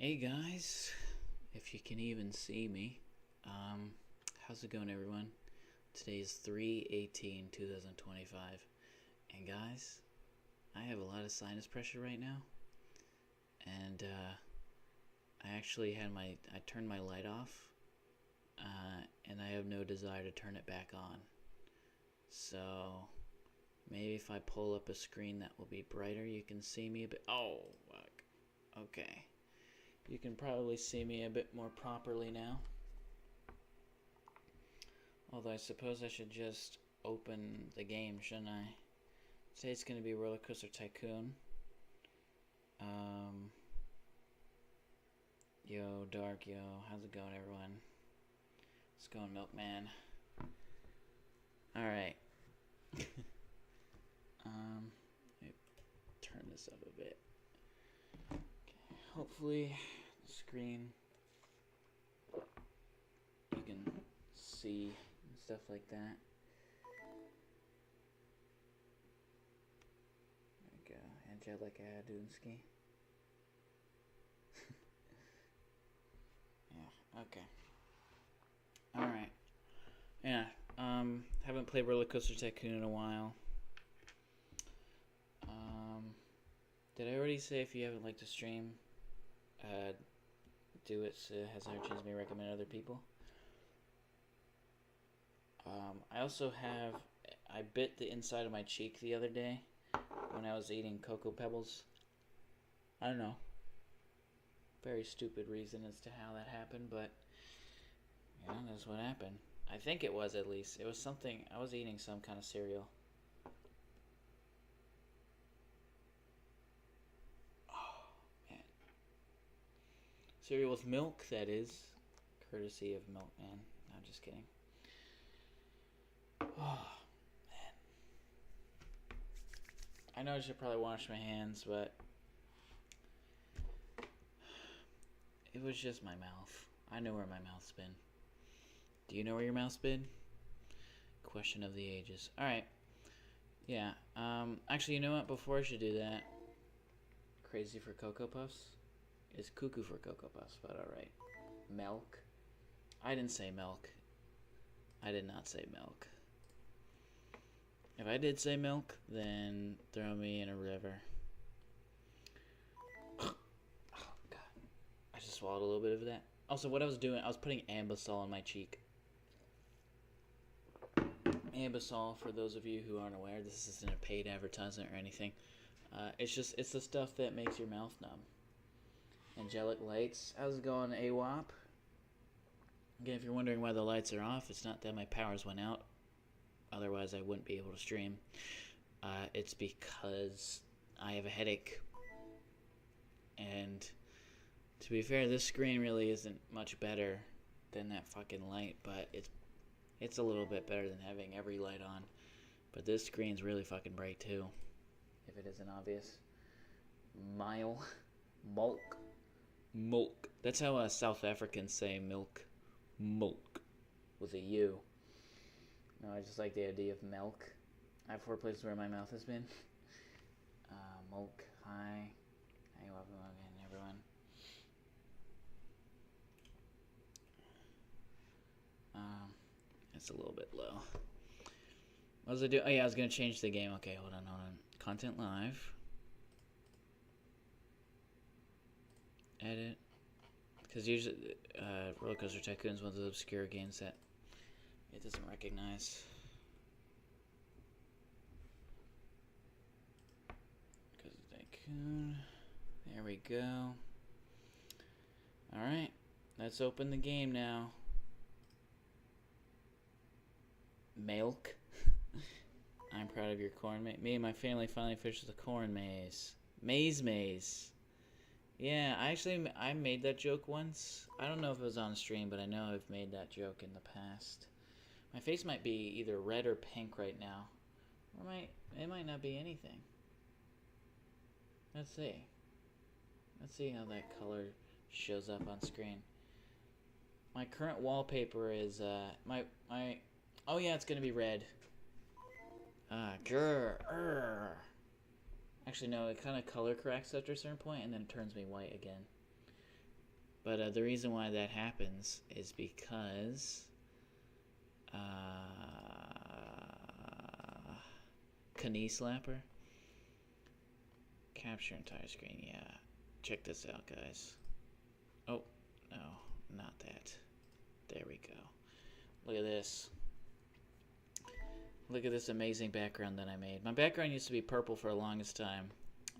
Hey guys, if you can even see me, how's it going everyone? Today is 3/18/2025, and guys, I have a lot of sinus pressure right now, and I turned my light off, and I have no desire to turn it back on, so maybe if I pull up a screen that will be brighter, you can see me a bit. Oh, fuck. Okay. You can probably see me a bit more properly now. Although I suppose I should just open the game, shouldn't I? Today it's going to be Roller Coaster Tycoon. Yo, Dark, yo, how's it going, everyone? It's going, Milkman. Alright. Let me turn this up a bit. Okay, hopefully the screen you can see and stuff like that. There we go. Angelica kidDoonski. Yeah, okay. Alright. Yeah, haven't played Roller Coaster Tycoon in a while. Did I already say if you haven't liked the stream, do it so it has our chance may recommend other people? I also have, I bit the inside of my cheek the other day when I was eating Cocoa Pebbles. I don't know. Very stupid reason as to how that happened, but yeah, that's what happened. I think it was, at least. It was something, I was eating some kind of cereal. Oh, man. Cereal with milk, that is. Courtesy of Milkman. No, I'm just kidding. Oh, man. I know I should probably wash my hands, but it was just my mouth. I know where my mouth's been. Do you know where your mouth's been? Question of the ages. Alright. Yeah. Actually, you know what? Before I should do that, crazy for Cocoa Puffs is cuckoo for Cocoa Puffs, but alright. Milk. I didn't say milk. I did not say milk. If I did say milk, then throw me in a river. Oh, God. I just swallowed a little bit of that. Also, what I was doing, I was putting Ambisol on my cheek. Ambisol, for those of you who aren't aware, this isn't a paid advertisement or anything. It's the stuff that makes your mouth numb. Angelic lights. How's it going, AWOP? Again, if you're wondering why the lights are off, it's not that my powers went out. Otherwise, I wouldn't be able to stream. It's because I have a headache. And to be fair, this screen really isn't much better than that fucking light, but it's a little bit better than having every light on. But this screen's really fucking bright too, if it isn't obvious. Milk. That's how South Africans say milk. Milk. With a U. No, I just like the idea of milk. I have 4 places where my mouth has been. Milk. Hi. Hey, welcome again, everyone. It's a little bit low. What was I doing? Oh yeah, I was gonna change the game. Okay, hold on. Content live. Edit. Because usually, Roller Coaster Tycoon is one of those obscure games that it doesn't recognize. Coaster Tycoon. There we go. Alright, let's open the game now. Milk. I'm proud of your corn maze. Me and my family finally finished the corn maze. Maze. Yeah, I made that joke once. I don't know if it was on stream, but I know I've made that joke in the past. My face might be either red or pink right now. Or it might not be anything. Let's see. Let's see how that color shows up on screen. My current wallpaper is oh yeah, it's gonna be red. Actually, no, it kind of color corrects after a certain point, and then it turns me white again. But the reason why that happens is because knee slapper. Capture entire screen. Yeah. Check this out, guys. Oh, no, not that. There we go. Look at this. Look at this amazing background that I made. My background used to be purple for the longest time,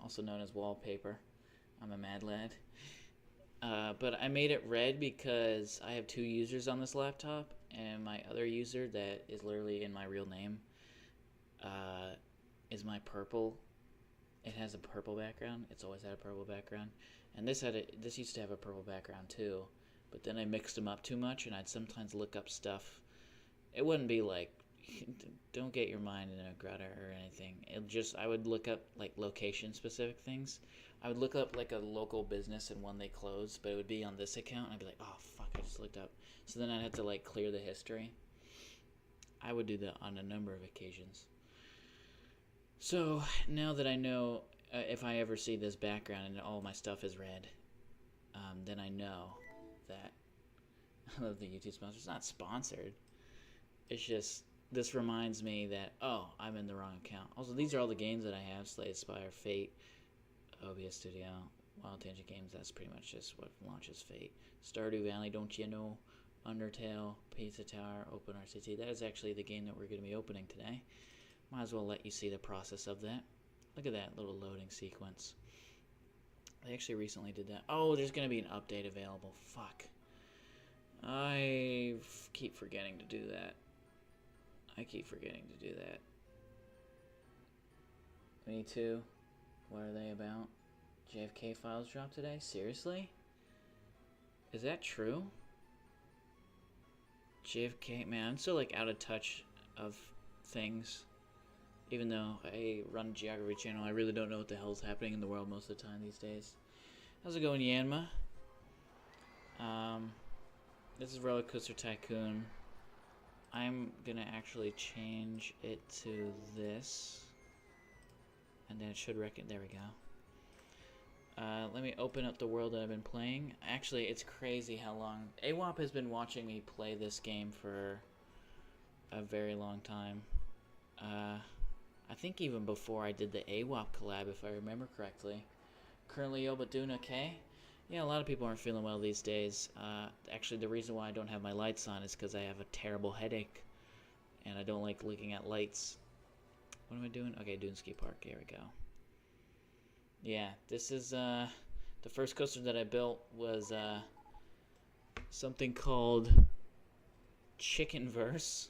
also known as wallpaper. I'm a mad lad. But I made it red because I have 2 users on this laptop, and my other user that is literally in my real name is my purple. It has a purple background. It's always had a purple background. And this used to have a purple background too, but then I mixed them up too much, and I'd sometimes look up stuff. It wouldn't be like, don't get your mind in a gutter or anything. I would look up like location specific things. I would look up like a local business and when they closed, but it would be on this account. And I'd be like, oh fuck, I just looked up. So then I'd have to like clear the history. I would do that on a number of occasions. So now that I know if I ever see this background and all my stuff is red, then I know that I love the YouTube sponsor. It's not sponsored. It's just, this reminds me that, oh, I'm in the wrong account. Also, these are all the games that I have. Slay, Spire, Fate, OBS Studio, Wild Tangent Games. That's pretty much just what launches Fate. Stardew Valley, Don't You Know, Undertale, Pizza Tower, Open RCT. That is actually the game that we're going to be opening today. Might as well let you see the process of that. Look at that little loading sequence. They actually recently did that. Oh, there's going to be an update available. Fuck. I keep forgetting to do that. Me too. What are they about? JFK files dropped today? Seriously? Is that true? JFK, man, I'm still like out of touch of things. Even though I run a geography channel, I really don't know what the hell's happening in the world most of the time these days. How's it going, Yanma? This is Roller Coaster Tycoon. I'm gonna actually change it to this. And then it should there we go. Let me open up the world that I've been playing. Actually, it's crazy how long. AWOP has been watching me play this game for a very long time. I think even before I did the AWOP collab, if I remember correctly. Currently, but doing okay. Yeah, a lot of people aren't feeling well these days. Actually, the reason why I don't have my lights on is because I have a terrible headache. And I don't like looking at lights. What am I doing? Okay, kidDoonski Park. Here we go. Yeah, this is, the first coaster that I built was, something called Chickenverse.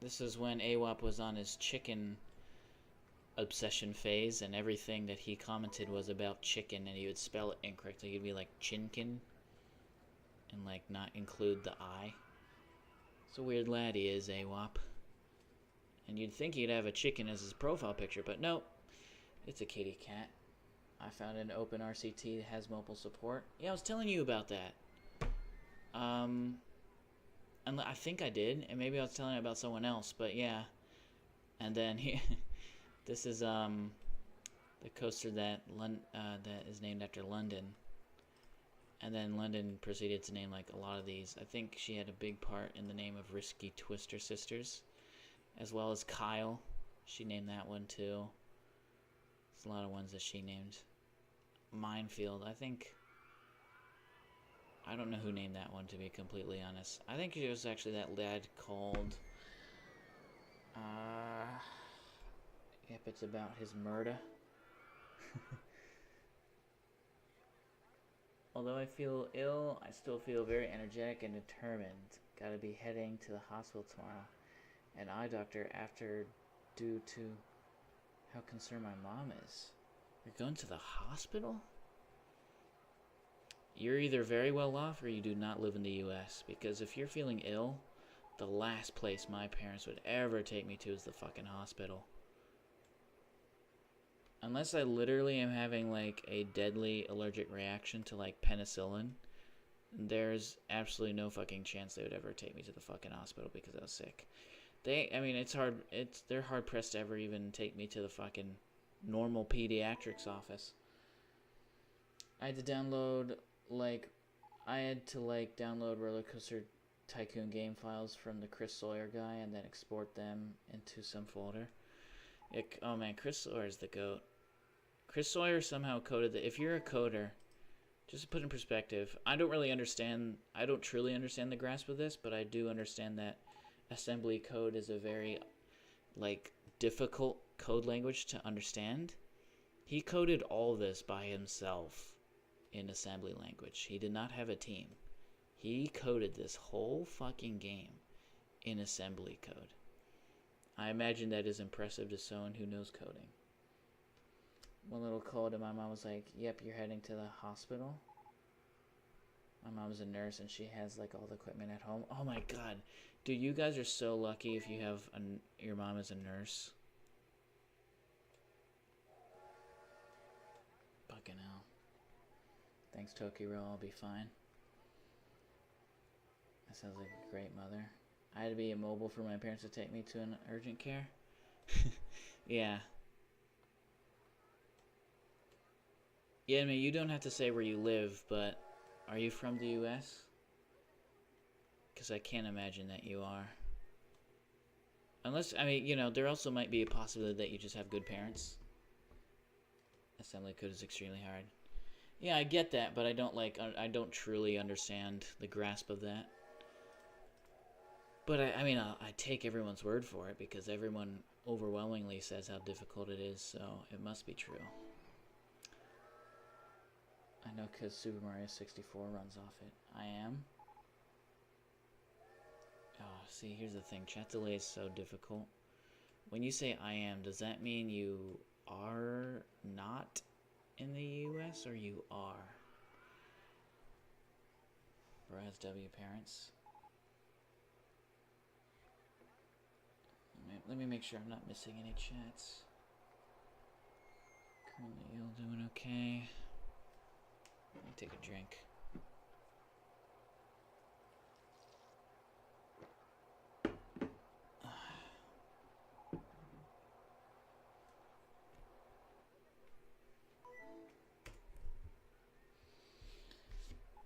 This is when AWOP was on his chicken obsession phase, and everything that he commented was about chicken, and he would spell it incorrectly. He'd be like chinkin, and like not include the I. It's a weird lad he is, AWOP. And you'd think he'd have a chicken as his profile picture, but nope. It's a kitty cat. I found an open RCT that has mobile support. Yeah, I was telling you about that. And I think I did, and maybe I was telling it about someone else, but yeah. And then this is the coaster that is named after London. And then London proceeded to name like a lot of these. I think she had a big part in the name of Risky Twister Sisters, as well as Kyle. She named that one too. There's a lot of ones that she named. Minefield, I don't know who named that one, to be completely honest. I think it was actually that lad called, yep, it's about his murder. Although I feel ill, I still feel very energetic and determined. Gotta be heading to the hospital tomorrow. An eye doctor due to how concerned my mom is. You're going to the hospital? You're either very well off or you do not live in the U.S. Because if you're feeling ill, the last place my parents would ever take me to is the fucking hospital. Unless I literally am having like a deadly allergic reaction to like penicillin, there's absolutely no fucking chance they would ever take me to the fucking hospital because I was sick. They're hard pressed to ever even take me to the fucking normal pediatrics office. I had to download like, I had to like download Roller Coaster Tycoon game files from the Chris Sawyer guy and then export them into some folder. Oh man, Chris Sawyer's the GOAT. Chris Sawyer somehow coded that. If you're a coder, just to put in perspective, I don't truly understand the grasp of this, but I do understand that assembly code is a very, like, difficult code language to understand. He coded all this by himself in assembly language. He did not have a team. He coded this whole fucking game in assembly code. I imagine that is impressive to someone who knows coding. One little code, and my mom was like, yep, you're heading to the hospital. My mom's a nurse, and she has, like, all the equipment at home. Oh, my God. Dude, you guys are so lucky if you have your mom is a nurse. Fucking hell. Thanks, Tokiro. I'll be fine. That sounds like a great mother. I had to be immobile for my parents to take me to an urgent care. Yeah. Yeah, I mean, you don't have to say where you live, but are you from the U.S.? Because I can't imagine that you are. Unless, I mean, you know, there also might be a possibility that you just have good parents. Assembly code is extremely hard. Yeah, I get that, but I don't truly understand the grasp of that. But I mean, I take everyone's word for it because everyone overwhelmingly says how difficult it is, so it must be true. I know because Super Mario 64 runs off it. I am. Oh, see, here's the thing. Chat delay is so difficult. When you say I am, does that mean you are not in the U.S. or you are? Braz W parents. Let me make sure I'm not missing any chats. Currently ill, doing okay. Let me take a drink.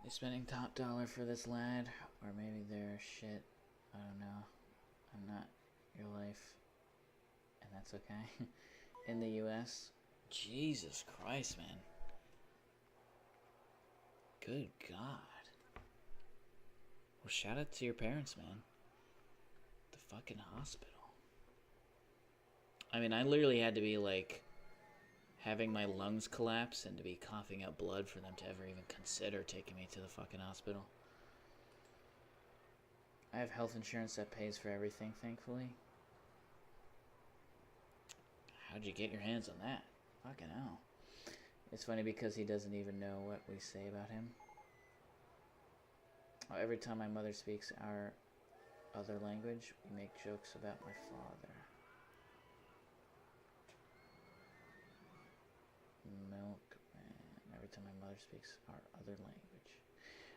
They're spending top dollar for this lad, or maybe they're shit. I don't know. I'm not your life, and that's okay. In the U.S. Jesus Christ, man. Good God. Well, shout out to your parents, man. The fucking hospital. I mean, I literally had to be like having my lungs collapse and to be coughing up blood for them to ever even consider taking me to the fucking hospital. I have health insurance that pays for everything, thankfully. How'd you get your hands on that? Fucking hell. It's funny because he doesn't even know what we say about him. Oh, every time my mother speaks our other language, we make jokes about my father. Milkman. Every time my mother speaks our other language.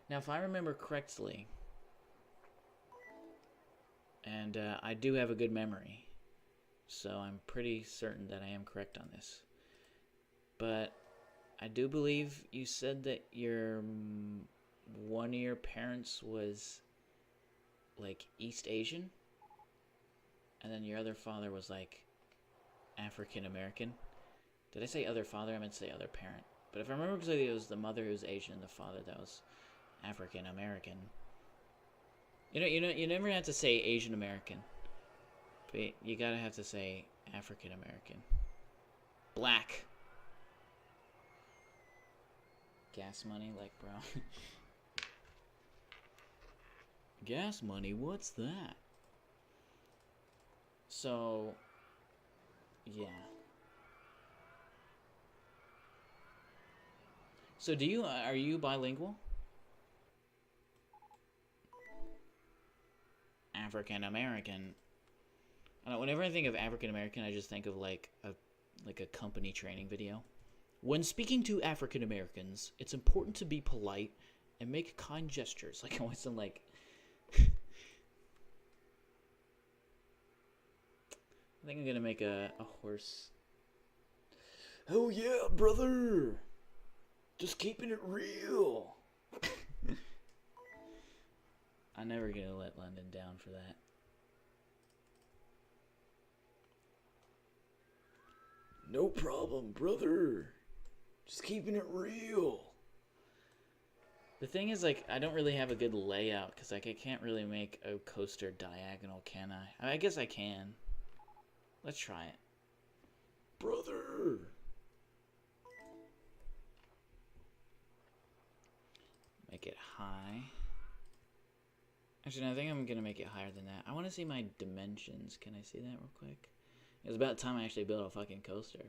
Now, if I remember correctly, and I do have a good memory, so I'm pretty certain that I am correct on this. But I do believe you said that one of your parents was like East Asian, and then your other father was like African American. Did I say other father? I meant to say other parent. But if I remember correctly, it was the mother who was Asian and the father that was African American. You never have to say Asian American, but you gotta have to say African American. Black. Gas money, like, bro. Gas money, what's that? So, yeah. So are you bilingual? African American. I don't know, whenever I think of African American, I just think of like a company training video. When speaking to African Americans, it's important to be polite and make kind gestures. Like, I always sound like. I think I'm gonna make a horse. Oh yeah, brother! Just keeping it real. I'm never gonna let London down for that. No problem, brother. Just keeping it real. The thing is, like, I don't really have a good layout because, like, I can't really make a coaster diagonal, can I? I guess I can. Let's try it. Brother! Make it high. Actually, no, I think I'm going to make it higher than that. I want to see my dimensions. Can I see that real quick? It was about time I actually built a fucking coaster.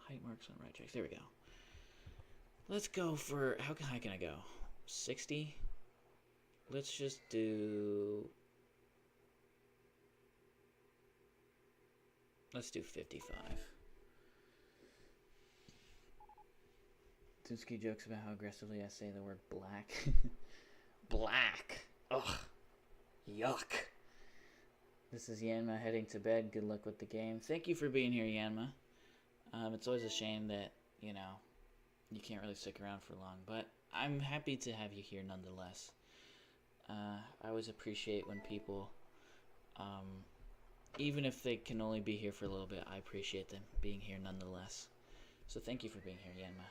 Height marks on right tracks. There we go. Let's go for... How high can I go? 60? Let's just do... Let's do 55. KidDoonski jokes about how aggressively I say the word black. Black! Ugh. Yuck. This is Yanma heading to bed. Good luck with the game. Thank you for being here, Yanma. It's always a shame that, you know, you can't really stick around for long, but I'm happy to have you here nonetheless. I always appreciate when people, even if they can only be here for a little bit, I appreciate them being here nonetheless. So thank you for being here, Yanma.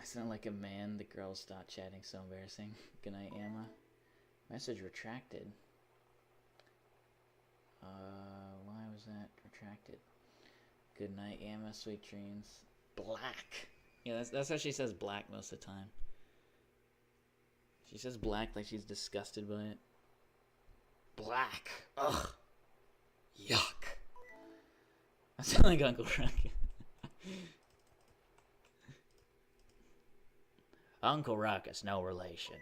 I sound like a man. The girls stopped chatting. So embarrassing. Good night, Yanma. Message retracted. Why was that retracted? Good night, Yanma. Sweet dreams. Black. Yeah, that's how she says black most of the time. She says black like she's disgusted by it. Black. Ugh. Yuck. I sound like Uncle Rocket. Uncle Rocket's no relation.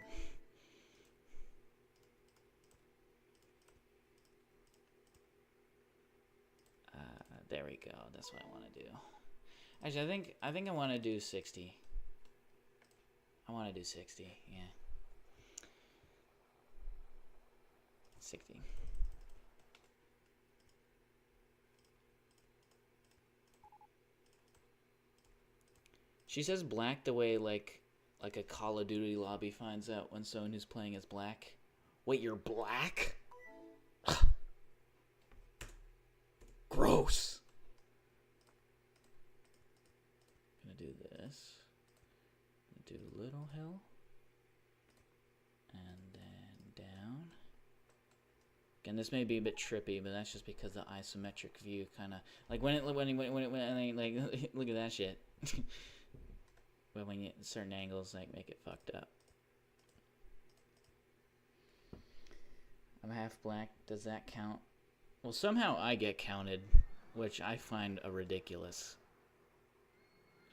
There we go. That's what I want to do. Actually, I think I want to do 60. I want to do 60. Yeah. 60. She says black the way like a Call of Duty lobby finds out when someone who's playing is black. Wait, you're black? Gross. Gonna do this. Gonna do little hill. And then down. Again, this may be a bit trippy, but that's just because the isometric view kind of like when like look at that shit. But when you certain angles like make it fucked up. I'm half black. Does that count? Well, somehow I get counted, which I find ridiculous.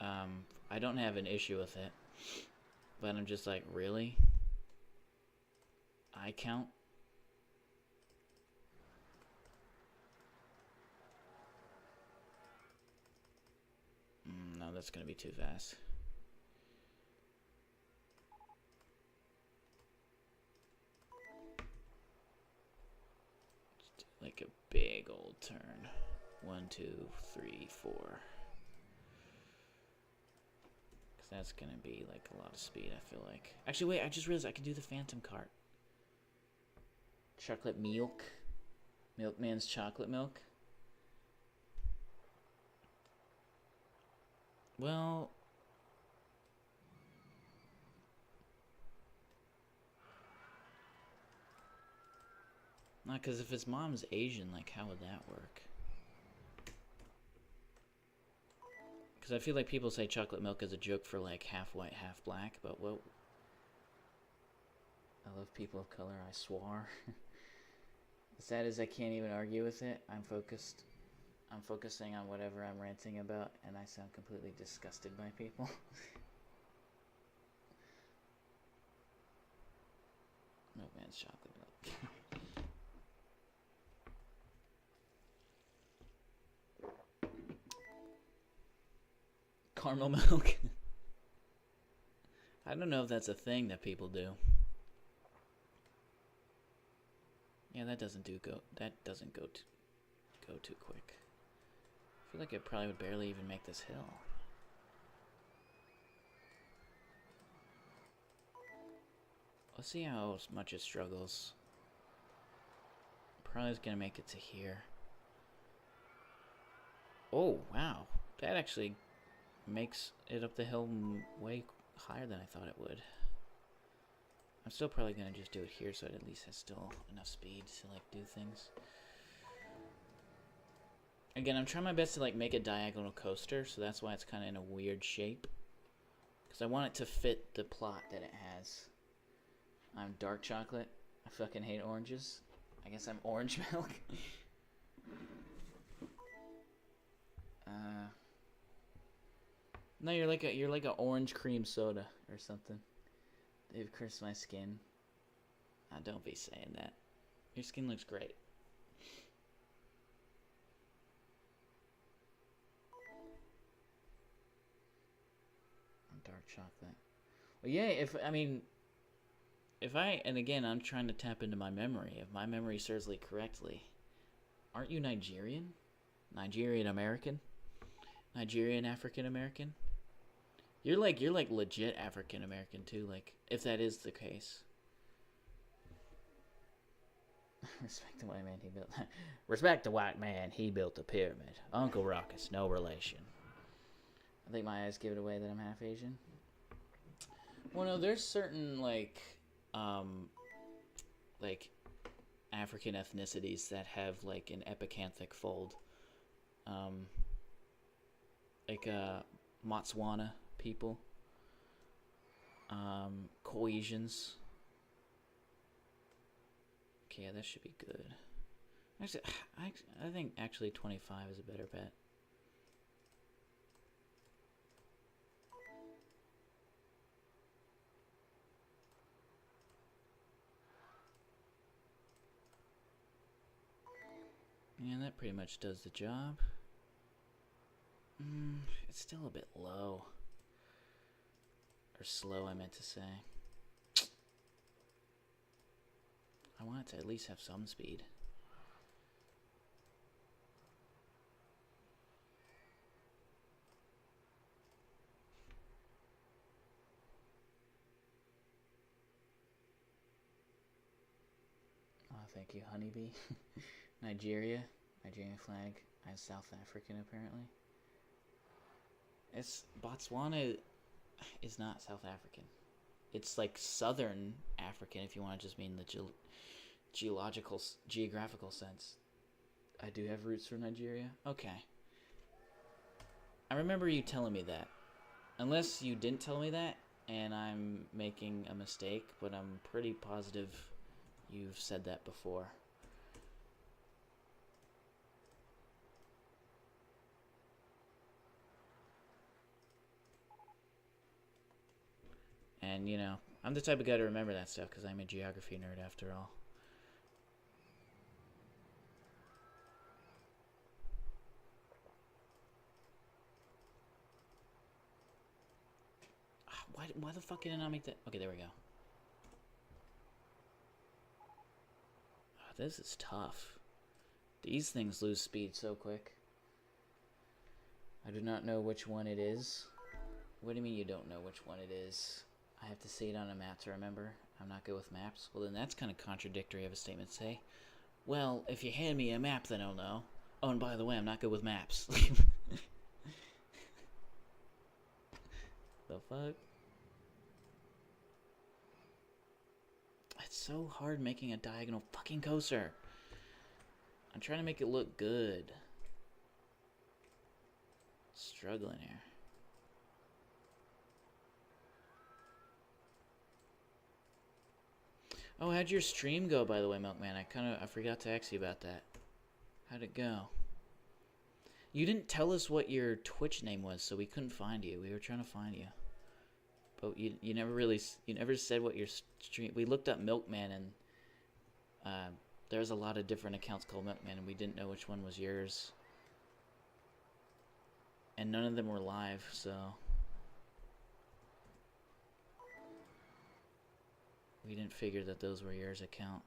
I don't have an issue with it, but I'm just like, really? I count? No, that's gonna be too fast. Like a big old turn. 1, 2, 3, 4. Because that's going to be like a lot of speed, I feel like. Actually, wait, I just realized I can do the Phantom Cart. Chocolate milk. Milkman's chocolate milk. Well... Not because if his mom's Asian, like, how would that work? Because I feel like people say chocolate milk as a joke for, like, half white, half black, but what? I love people of color, I swore. The sad is I can't even argue with it. I'm focusing on whatever I'm ranting about, and I sound completely disgusted by people. Milkman's chocolate milk. Caramel milk. I don't know if that's a thing that people do. Yeah, that doesn't go too quick. I feel like it probably would barely even make this hill. Let's see how much it struggles. Probably is gonna make it to here. Oh, wow. That actually makes it up the hill way higher than I thought it would. I'm still probably gonna just do it here so it at least has still enough speed to like do things. Again, I'm trying my best to like make a diagonal coaster, so that's why it's kind of in a weird shape. Because I want it to fit the plot that it has. I'm dark chocolate. I fucking hate oranges. I guess I'm orange milk. No, you're like a orange cream soda or something. They've cursed my skin. Don't be saying that. Your skin looks great. Dark chocolate. Well, yeah, and again, I'm trying to tap into my memory. If my memory serves me correctly, aren't you Nigerian? Nigerian American? Nigerian African American? You're like legit African American too, like, if that is the case. Respect the white man, he built Respect the white man, he built the pyramid. Uncle Ruckus, no relation. I think my eyes give it away that I'm half Asian. Well, no, there's certain like African ethnicities that have like an epicanthic fold. Botswana people. Coesians. Okay, yeah, that should be good. Actually, I think actually 25 is a better bet. Yeah, that pretty much does the job. It's still a bit low. Or slow, I meant to say. I want it to at least have some speed. Oh, thank you, honeybee. Nigerian flag. I'm South African, apparently. Botswana is not South African. It's like Southern African, if you want to just mean the geographical sense. I do have roots from Nigeria? Okay. I remember you telling me that. Unless you didn't tell me that, and I'm making a mistake, but I'm pretty positive you've said that before. And, you know, I'm the type of guy to remember that stuff because I'm a geography nerd after all. Why the fuck did I not make that? Okay, there we go. Oh, this is tough. These things lose speed so quick. I do not know which one it is. What do you mean you don't know which one it is? I have to see it on a map to remember. I'm not good with maps. Well, then that's kind of contradictory of a statement to say. Well, if you hand me a map, then I'll know. Oh, and by the way, I'm not good with maps. The fuck? It's so hard making a diagonal fucking coaster. I'm trying to make it look good. Struggling here. Oh, how'd your stream go, by the way, Milkman? I forgot to ask you about that. How'd it go? You didn't tell us what your Twitch name was, so we couldn't find you. We were trying to find you. But you never said what your stream... We looked up Milkman, and there's a lot of different accounts called Milkman, and we didn't know which one was yours. And none of them were live, so... We didn't figure that those were yours account.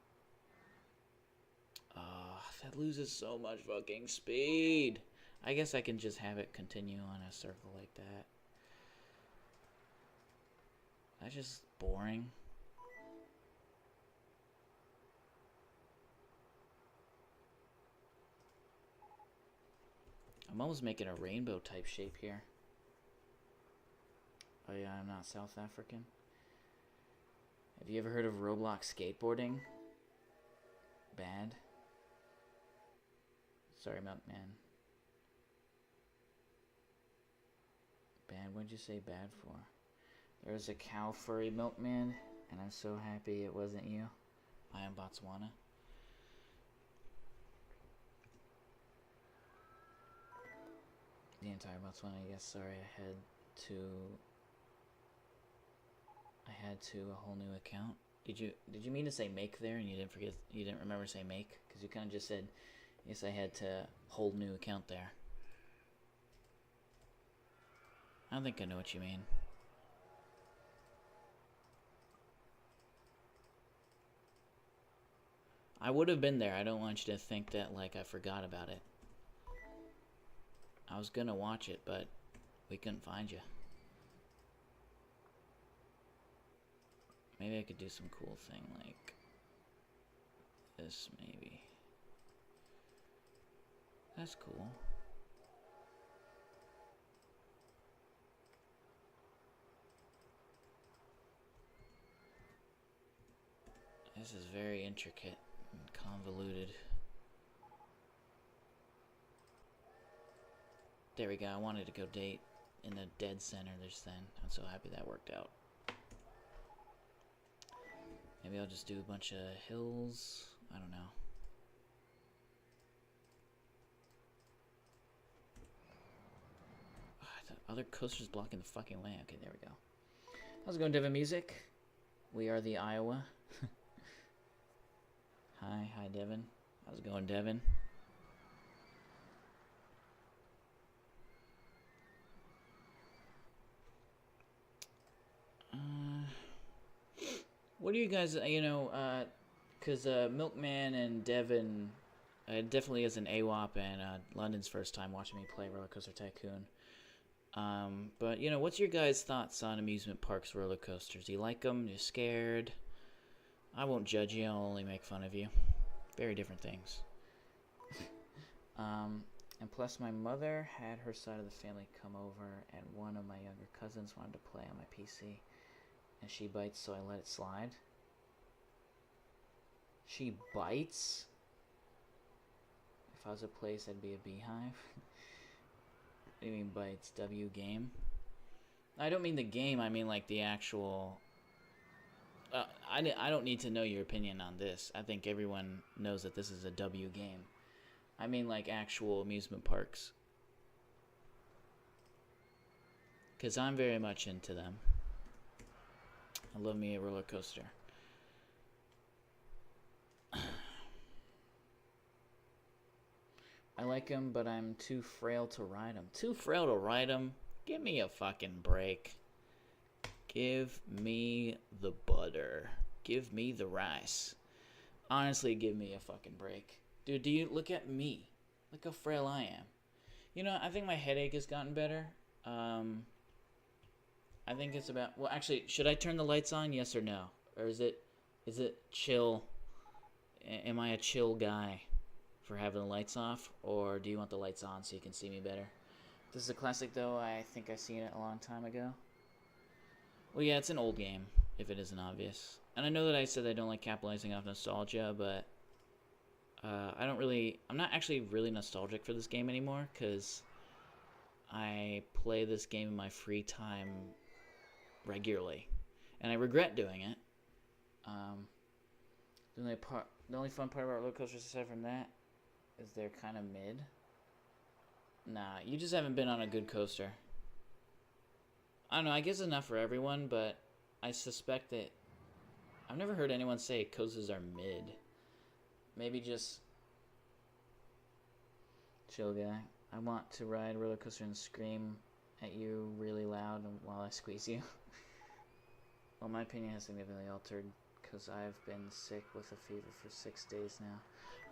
That loses so much fucking speed. I guess I can just have it continue on a circle like that. That's just boring. I'm almost making a rainbow type shape here. Oh yeah, I'm not South African. Have you ever heard of Roblox skateboarding? Bad. Sorry, Milkman. Bad? What'd you say bad for? There's a cow furry Milkman, and I'm so happy it wasn't you. I am Botswana. The entire Botswana, I guess. Sorry, I had to a whole new account. Did you mean to say make there, and you didn't remember to say make? Because you kind of just said, yes, I had to whole new account there. I don't think I know what you mean. I would have been there. I don't want you to think that, like, I forgot about it. I was gonna watch it, but we couldn't find you. Maybe I could do some cool thing like this, maybe. That's cool. This is very intricate and convoluted. There we go. I wanted to go date in the dead center just then. I'm so happy that worked out. Maybe I'll just do a bunch of hills. I don't know. The other coaster's blocking the fucking way. Okay, there we go. How's it going, Devin Music? We are the Iowa. Hi, Devin. How's it going, Devin? What do you guys, because Milkman and Devin, definitely is an AWOP and London's first time watching me play Roller Coaster Tycoon. But, what's your guys' thoughts on amusement parks roller coasters? Do you like them? Are you scared? I won't judge you. I'll only make fun of you. Very different things. And plus, my mother had her side of the family come over, and one of my younger cousins wanted to play on my PC. And she bites, so I let it slide. She bites? If I was a place, I'd be a beehive. What do you mean bites? W game? I don't mean the game, I mean like the actual... I don't need to know your opinion on this. I think everyone knows that this is a W game. I mean like actual amusement parks. Because I'm very much into them. I love me a roller coaster. I like them, but I'm too frail to ride them. Too frail to ride them? Give me a fucking break. Give me the butter. Give me the rice. Honestly, give me a fucking break. Dude, do you look at me? Look how frail I am. I think my headache has gotten better. I think it's about... Well, actually, should I turn the lights on? Yes or no? Or is it chill? Am I a chill guy for having the lights off? Or do you want the lights on so you can see me better? This is a classic, though. I think I've seen it a long time ago. Well, yeah, it's an old game, if it isn't obvious. And I know that I said I don't like capitalizing off nostalgia, but... I'm not actually really nostalgic for this game anymore, because I play this game in my free time regularly, and I regret doing it. The only fun part about roller coasters, aside from that, is they're kind of mid. Nah, you just haven't been on a good coaster. I don't know, I guess it's not for everyone, but I suspect that I've never heard anyone say coasters are mid. Maybe just chill guy. I want to ride a roller coaster and scream at you really loud while I squeeze you. Well, my opinion has significantly altered because I've been sick with a fever for 6 days now.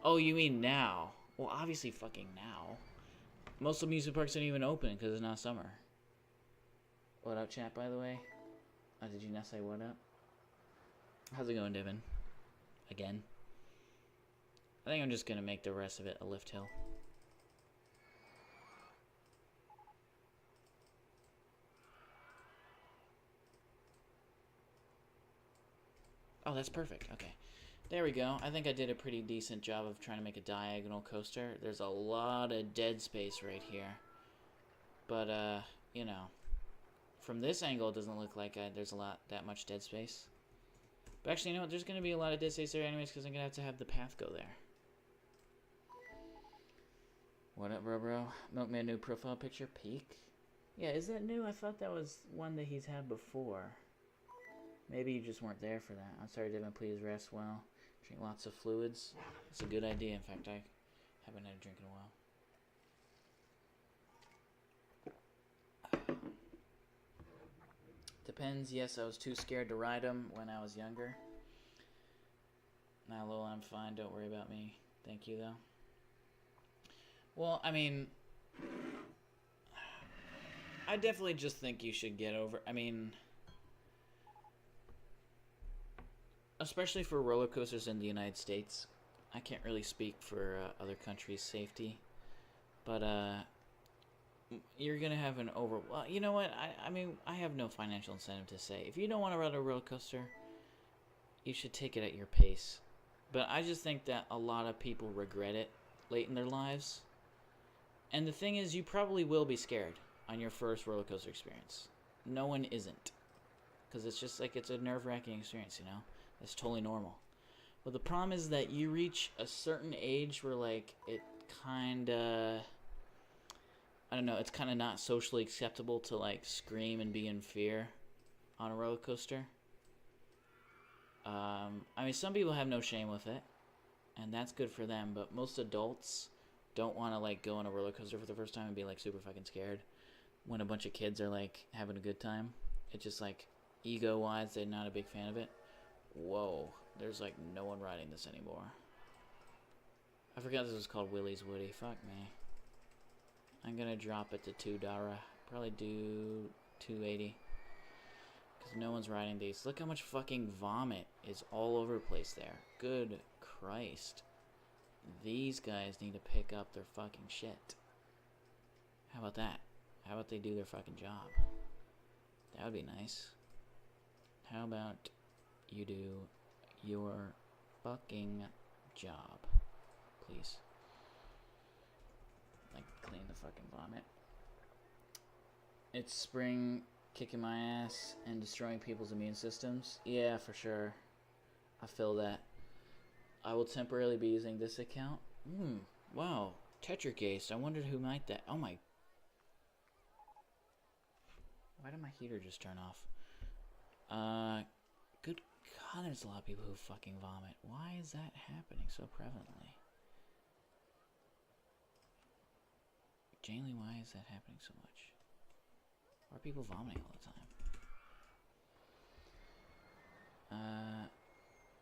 Oh, you mean now? Well, obviously fucking now. Most amusement parks aren't even open because it's not summer. What up, chat, by the way? Oh, did you not say what up? How's it going, Devin? Again? I think I'm just going to make the rest of it a lift hill. Oh, that's perfect. Okay. There we go. I think I did a pretty decent job of trying to make a diagonal coaster. There's a lot of dead space right here. But, you know, from this angle, it doesn't look like there's that much dead space. But actually, you know what? There's going to be a lot of dead space there anyways, because I'm going to have the path go there. What up, bro? Milkman new profile picture, peak? Yeah, is that new? I thought that was one that he's had before. Maybe you just weren't there for that. I'm sorry, Devin. Please rest well. Drink lots of fluids. It's a good idea. In fact, I haven't had a drink in a while. Depends. Yes, I was too scared to ride them when I was younger. Now, Lil, I'm fine. Don't worry about me. Thank you, though. Well, I mean, I definitely just think you should get over. I mean, especially for roller coasters in the United States. I can't really speak for other countries' safety, but you're gonna have an over. Well, you know what? I mean, I have no financial incentive to say if you don't want to ride a roller coaster, you should take it at your pace. But I just think that a lot of people regret it late in their lives. And the thing is, you probably will be scared on your first roller coaster experience. No one isn't, because it's just like it's a nerve-wracking experience, you know. It's totally normal. But the problem is that you reach a certain age where, like, it kind of, I don't know, it's kind of not socially acceptable to, like, scream and be in fear on a roller coaster. I mean, some people have no shame with it, and that's good for them, but most adults don't want to, like, go on a roller coaster for the first time and be, like, super fucking scared when a bunch of kids are, like, having a good time. It's just, like, ego-wise, they're not a big fan of it. Whoa, there's, like, no one riding this anymore. I forgot this was called Willie's Woody. Fuck me. I'm gonna drop it to $2. Probably do $2.80. Because no one's riding these. Look how much fucking vomit is all over the place there. Good Christ. These guys need to pick up their fucking shit. How about that? How about they do their fucking job? That would be nice. How about you do your fucking job, please? Like, clean the fucking vomit. It's spring kicking my ass and destroying people's immune systems. Yeah, for sure. I feel that. I will temporarily be using this account. Wow. Tetragast. I wondered who might that. Oh my. Why did my heater just turn off? Good God, there's a lot of people who fucking vomit. Why is that happening so prevalently? Janely, why is that happening so much? Why are people vomiting all the time?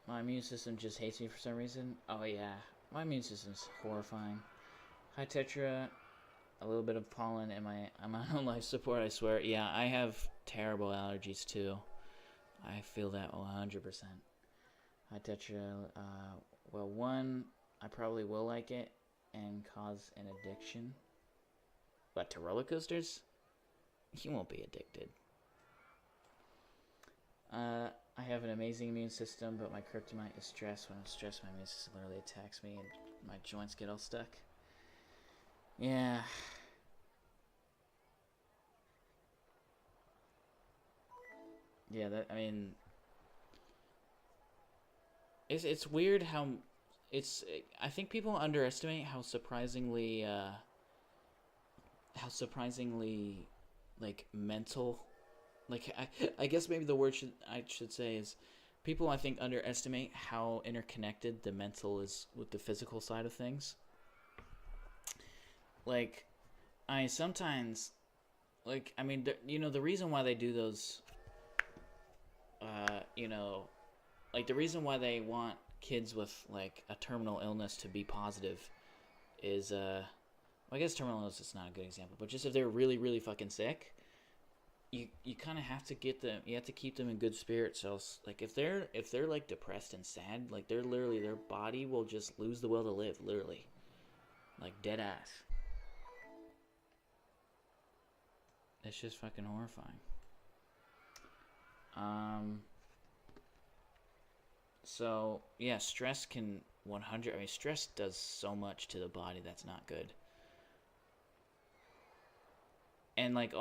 My immune system just hates me for some reason. Oh yeah, my immune system's horrifying. Hi Tetra, a little bit of pollen in my own life support, I swear. Yeah, I have terrible allergies too. I feel that 100%. Hi Tetra, well, one, I probably will like it and cause an addiction. But to roller coasters? You won't be addicted. I have an amazing immune system, but my kryptonite is stress. When I'm stressed, my immune system literally attacks me and my joints get all stuck. Yeah. Yeah, that, I mean, it's weird how I think people underestimate how surprisingly like mental, like I guess maybe the word I should say is people I think underestimate how interconnected the mental is with the physical side of things. Like, I sometimes, like, I mean, you know, the reason why they do those, you know, like the reason why they want kids with like a terminal illness to be positive is, well, I guess terminal illness is not a good example, but just if they're really, really fucking sick, you kind of have to get them, you have to keep them in good spirits. So, like, if they're like depressed and sad, like they're literally, their body will just lose the will to live, literally, like dead ass. It's just fucking horrifying. So yeah, stress can 100. I mean, stress does so much to the body that's not good. And like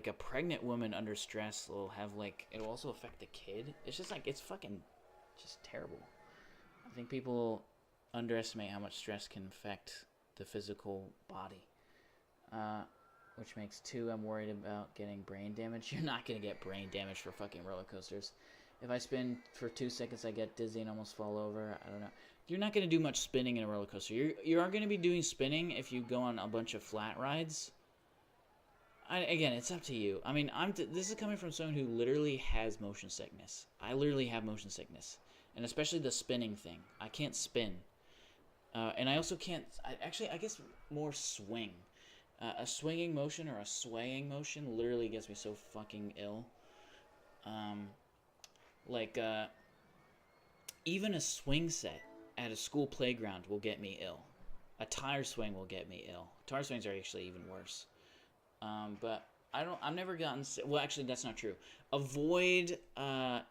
a pregnant woman under stress will have like it'll also affect the kid. It's just like it's fucking just terrible. I think people underestimate how much stress can affect the physical body. Which makes two, I'm worried about getting brain damage. You're not gonna get brain damage for fucking roller coasters. If I spin for 2 seconds, I get dizzy and almost fall over. I don't know. You're not gonna do much spinning in a roller coaster. You are gonna be doing spinning if you go on a bunch of flat rides. Again, it's up to you. I mean, this is coming from someone who literally has motion sickness. I literally have motion sickness, and especially the spinning thing. I can't spin, and I also can't. I guess more swing. A swinging motion or a swaying motion literally gets me so fucking ill. Like, even a swing set at a school playground will get me ill. A tire swing will get me ill. Tire swings are actually even worse. But I've never gotten, well, actually, that's not true. Avoid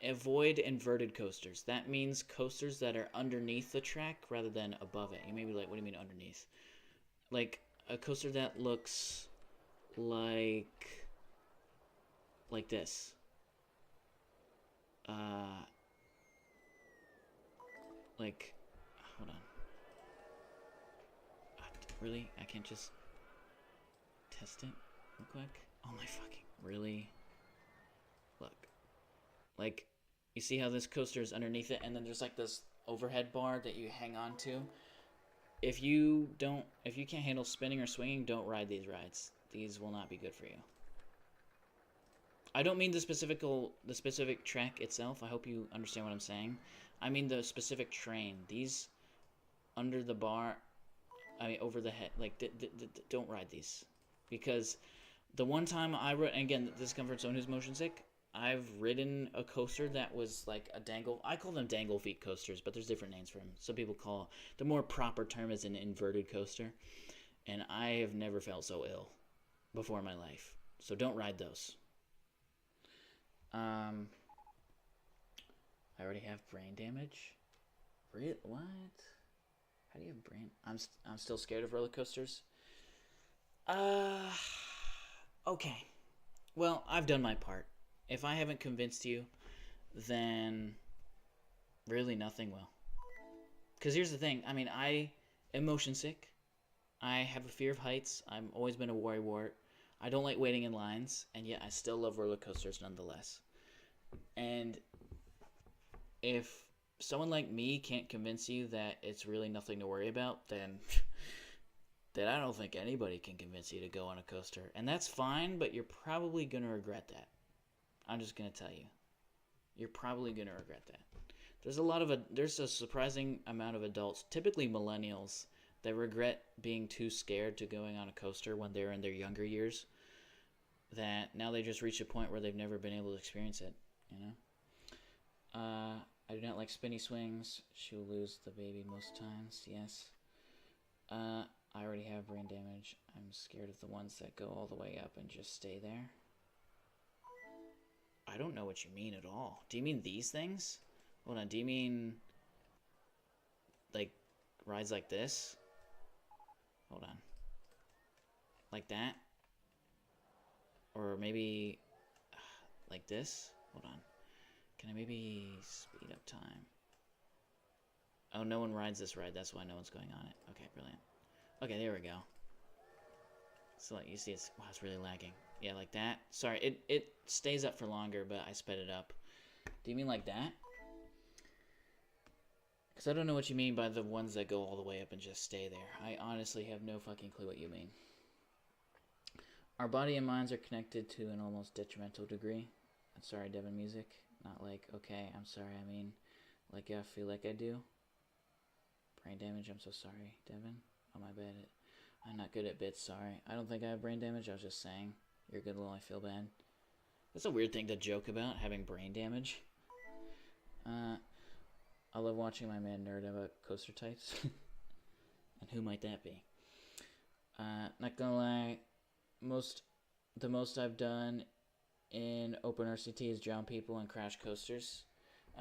inverted coasters. That means coasters that are underneath the track rather than above it. You may be like, what do you mean underneath? Like, a coaster that looks like this. Like, hold on. Really? I can't just test it real quick? Oh my fucking, really? Look. Like, you see how this coaster is underneath it, and then there's like this overhead bar that you hang on to? If you can't handle spinning or swinging, don't ride these rides. These will not be good for you. I don't mean the specific track itself. I hope you understand what I'm saying. I mean the specific train. These under the bar, I mean over the head. Like, don't ride these, because the one time I rode, and again, this comes from someone who's motion sick. I've ridden a coaster that was like a dangle. I call them dangle feet coasters, but there's different names for them. Some people call the more proper term is an inverted coaster, and I have never felt so ill before in my life. So don't ride those. I already have brain damage. What? How do you have brain? I'm still scared of roller coasters. Okay. Well, I've done my part. If I haven't convinced you, then really nothing will. Because here's the thing. I mean, I am motion sick. I have a fear of heights. I've always been a worrywart. I don't like waiting in lines, and yet I still love roller coasters nonetheless. And if someone like me can't convince you that it's really nothing to worry about, then I don't think anybody can convince you to go on a coaster. And that's fine, but you're probably going to regret that. I'm just going to tell you. You're probably going to regret that. There's a surprising amount of adults, typically millennials, that regret being too scared to going on a coaster when they're in their younger years, that now they just reach a point where they've never been able to experience it, you know? I do not like spinny swings. She will lose the baby most times, yes. I already have brain damage. I'm scared of the ones that go all the way up and just stay there. I don't know what you mean at all. Do you mean these things? Hold on, do you mean like rides like this? Hold on. Like that? Or maybe like this? Hold on. Can I maybe speed up time? Oh, no one rides this ride. That's why no one's going on it. Okay, brilliant. Okay, there we go. So like you see, it's really lagging. Yeah, like that. Sorry, it stays up for longer, but I sped it up. Do you mean like that? Because I don't know what you mean by the ones that go all the way up and just stay there. I honestly have no fucking clue what you mean. Our body and minds are connected to an almost detrimental degree. I'm sorry, Devin Music. Not like, okay, I'm sorry, I mean, like I feel like I do. Brain damage, I'm so sorry, Devin. Oh, my bad. I'm not good at bits, sorry. I don't think I have brain damage, I was just saying. You're good, Lil, I feel bad. That's a weird thing to joke about, having brain damage. I love watching my man nerd about coaster types. And who might that be? Not gonna lie, the most I've done in open RCT is drown people and crash coasters.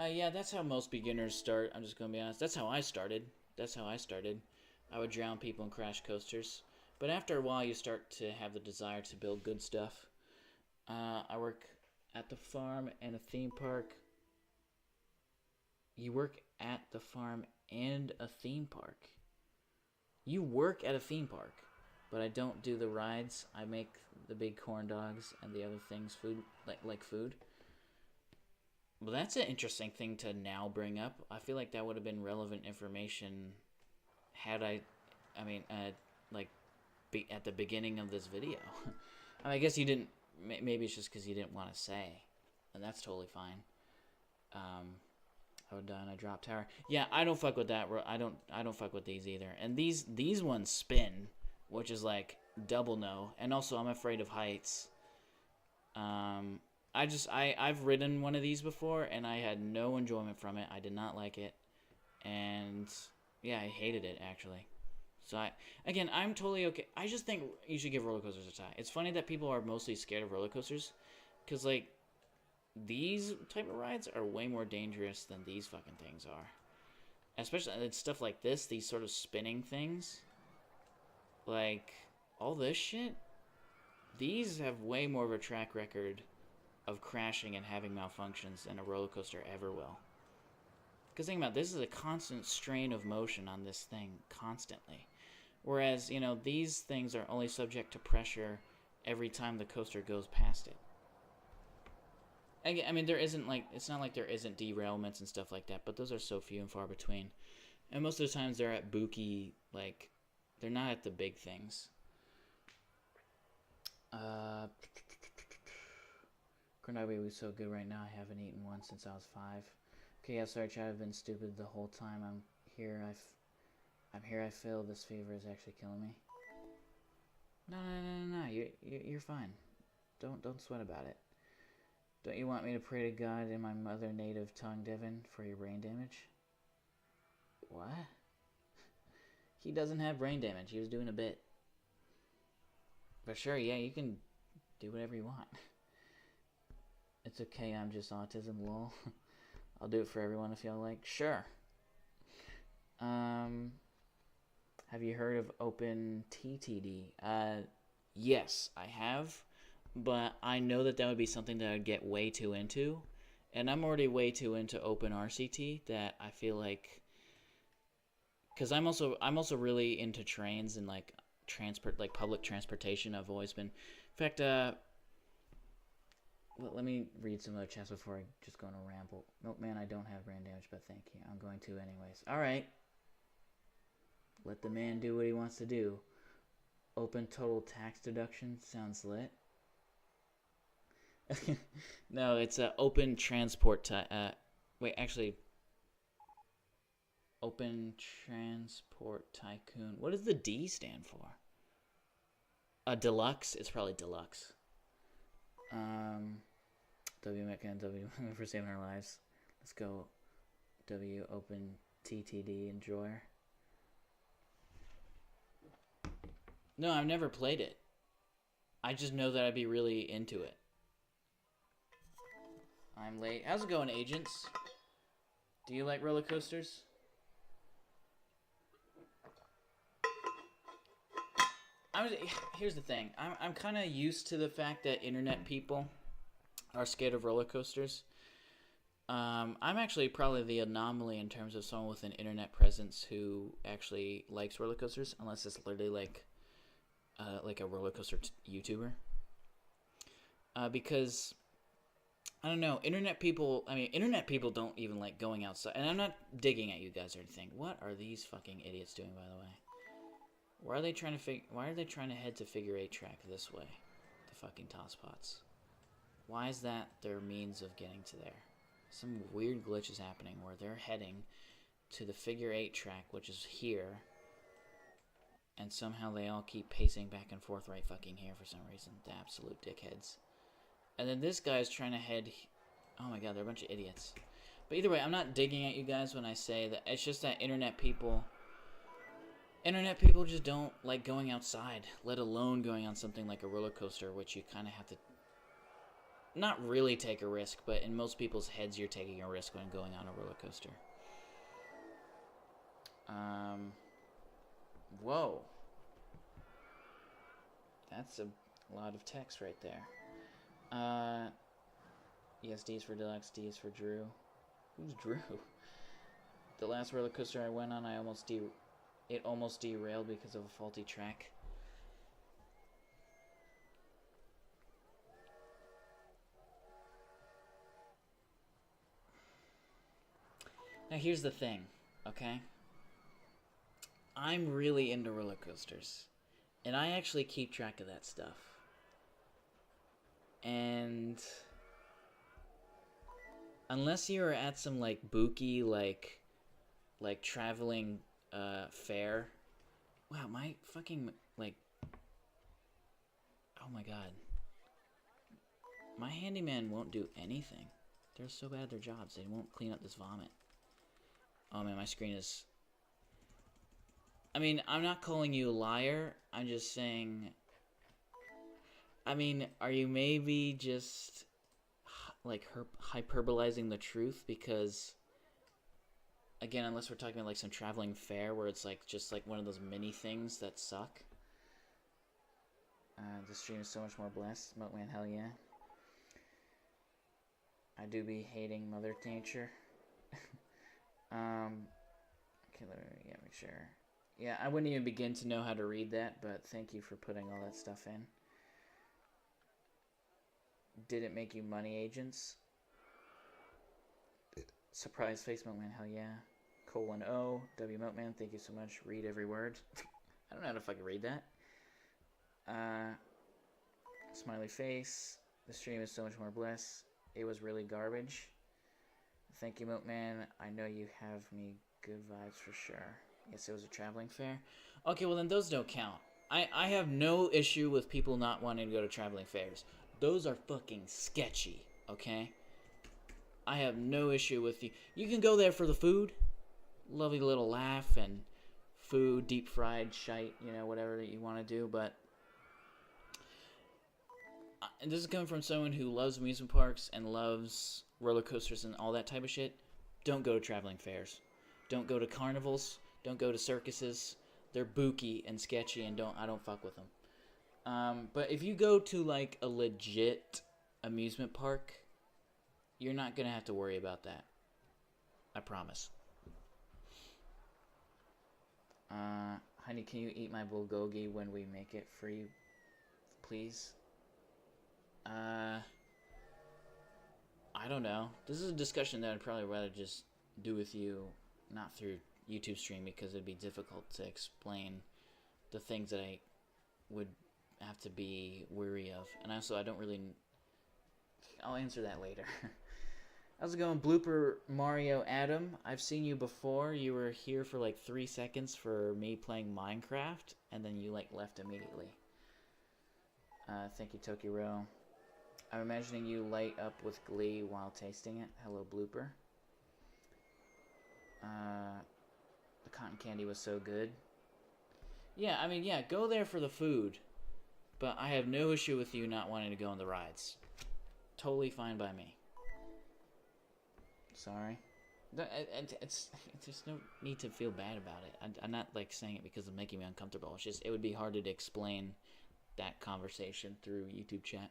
Yeah, that's how most beginners start. I'm just gonna be honest. That's how I started. I would drown people in crash coasters. But after a while, you start to have the desire to build good stuff. I work at the farm and a theme park. You work at the farm and a theme park. You work at a theme park, but I don't do the rides. I make the big corn dogs and the other things, food like food. Well, that's an interesting thing to now bring up. I feel like that would have been relevant information had like, at the beginning of this video. I mean, I guess you didn't. Maybe it's just because you didn't want to say, and that's totally fine. I would die on a drop tower. Yeah, I don't fuck with that. I don't fuck with these either. And these ones spin, which is like double no. And also, I'm afraid of heights. I've ridden one of these before, and I had no enjoyment from it. I did not like it, and yeah, I hated it actually. So I'm totally okay. I just think you should give roller coasters a try. It's funny that people are mostly scared of roller coasters, because like these type of rides are way more dangerous than these fucking things are. Especially it's stuff like this, these sort of spinning things. Like all this shit. These have way more of a track record of crashing and having malfunctions than a roller coaster ever will. Because think about it, this is a constant strain of motion on this thing, constantly. Whereas, these things are only subject to pressure every time the coaster goes past it. I mean, it's not like there isn't derailments and stuff like that, but those are so few and far between. And most of the times they're at Buki, like, they're not at the big things. Cornabia was so good right now, I haven't eaten one since I was 5. Okay, yeah, sorry, Chad, I've been stupid the whole time. I'm here, I feel this fever is actually killing me. No, you're fine. Don't sweat about it. Don't you want me to pray to God in my mother native tongue, Devin, for your brain damage? What? He doesn't have brain damage. He was doing a bit. But sure, yeah, you can do whatever you want. It's okay, I'm just autism, lol. I'll do it for everyone if y'all like. Sure. Have you heard of OpenTTD? Yes, I have. But I know that would be something that I'd get way too into. And I'm already way too into OpenRCT that I feel like... Because I'm also really into trains and like public transportation. I've always been... In fact, let me read some other chats before I just go on a ramble. Milkman, I don't have brain damage, but thank you. I'm going to anyways. Alright. Let the man do what he wants to do. Open total tax deduction. Sounds lit. No, it's open transport wait, actually... Open Transport Tycoon. What does the D stand for? Deluxe? It's probably Deluxe. W Mecca and W for saving our lives. Let's go. W Open TTD Enjoyer. No, I've never played it. I just know that I'd be really into it. I'm late. How's it going, agents? Do you like roller coasters? Here's the thing. I'm kind of used to the fact that internet people are scared of roller coasters. I'm actually probably the anomaly in terms of someone with an internet presence who actually likes roller coasters, unless it's literally like a roller coaster YouTuber. Because I don't know, internet people don't even like going outside. And I'm not digging at you guys or anything. What are these fucking idiots doing, by the way? Why are they trying to head to figure 8 track this way? The fucking tosspots. Why is that their means of getting to there? Some weird glitch is happening where they're heading to the figure 8 track, which is here, and somehow they all keep pacing back and forth right fucking here for some reason. The absolute dickheads. And then this guy's trying to head... Oh my god, they're a bunch of idiots. But either way, I'm not digging at you guys when I say that. It's just that internet people just don't like going outside, let alone going on something like a roller coaster, which you kind of have to... not really take a risk, but in most people's heads, you're taking a risk when going on a roller coaster. Whoa. That's a lot of text right there. Yes, D is for Deluxe, D is for Drew. Who's Drew? The last roller coaster I went on, it almost derailed because of a faulty track. Now here's the thing, okay? I'm really into roller coasters, and I actually keep track of that stuff. And unless you're at some like bookie like traveling fair. Wow, my fucking like, oh my god. My handyman won't do anything. They're so bad at their jobs. They won't clean up this vomit. Oh man, my screen is... I mean, I'm not calling you a liar. I'm just saying... I mean, are you maybe just... like, hyperbolizing the truth? Because... again, unless we're talking about like some traveling fair where it's like just like one of those mini things that suck. The stream is so much more blessed. Moatman, hell yeah. I do be hating Mother Nature. Okay, let me make sure. Yeah, I wouldn't even begin to know how to read that, but thank you for putting all that stuff in. Did it make you money, agents? Surprise face, Moatman, hell yeah. :O, W Moatman, thank you so much. Read every word. I don't know how to fucking read that. Smiley face. The stream is so much more bliss. It was really garbage. Thank you, Moatman. I know you have me good vibes for sure. Yes, it was a traveling fair. Okay, well then those don't count. I have no issue with people not wanting to go to traveling fairs. Those are fucking sketchy, okay? I have no issue with you. You can go there for the food. Lovely little laugh and food, deep fried shite, you know, whatever that you want to do. But and this is coming from someone who loves amusement parks and loves roller coasters and all that type of shit. Don't go to traveling fairs. Don't go to carnivals. Don't go to circuses. They're booky and sketchy, and I don't fuck with them. But if you go to like a legit amusement park, you're not gonna have to worry about that. I promise. Honey, can you eat my bulgogi when we make it for you, please? I don't know. This is a discussion that I'd probably rather just do with you, not through YouTube stream, because it'd be difficult to explain the things that I would have to be weary of. And also, I don't really... I'll answer that later. How's it going, Blooper Mario Adam? I've seen you before. You were here for like 3 seconds for me playing Minecraft, and then you like left immediately. Thank you, Tokiro. I'm imagining you light up with glee while tasting it. Hello, Blooper. The cotton candy was so good. Yeah, I mean, yeah, go there for the food. But I have no issue with you not wanting to go on the rides. Totally fine by me. Sorry. There's no need to feel bad about it. I'm not like saying it because it's making me uncomfortable. It's just, it would be harder to explain that conversation through YouTube chat.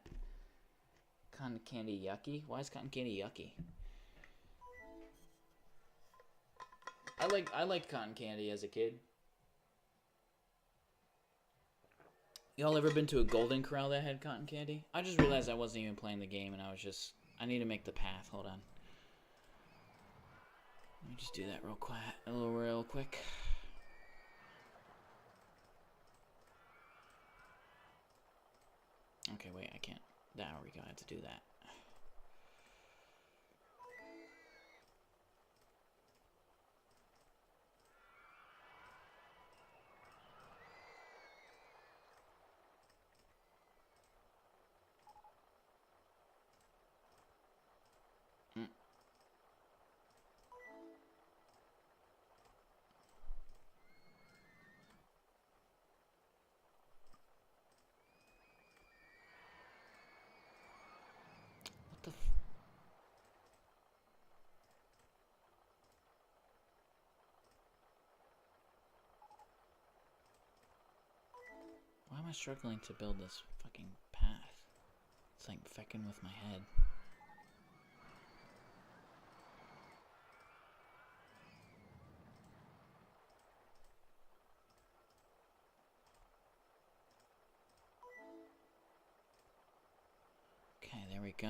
Cotton candy yucky? Why is cotton candy yucky? I liked cotton candy as a kid. Y'all ever been to a Golden Corral that had cotton candy? I just realized I wasn't even playing the game and I need to make the path. Hold on. Let me just do that real quick. Okay, wait, I can't. There we go, I have to do that. I struggling to build this fucking path? It's like fecking with my head. Okay, there we go.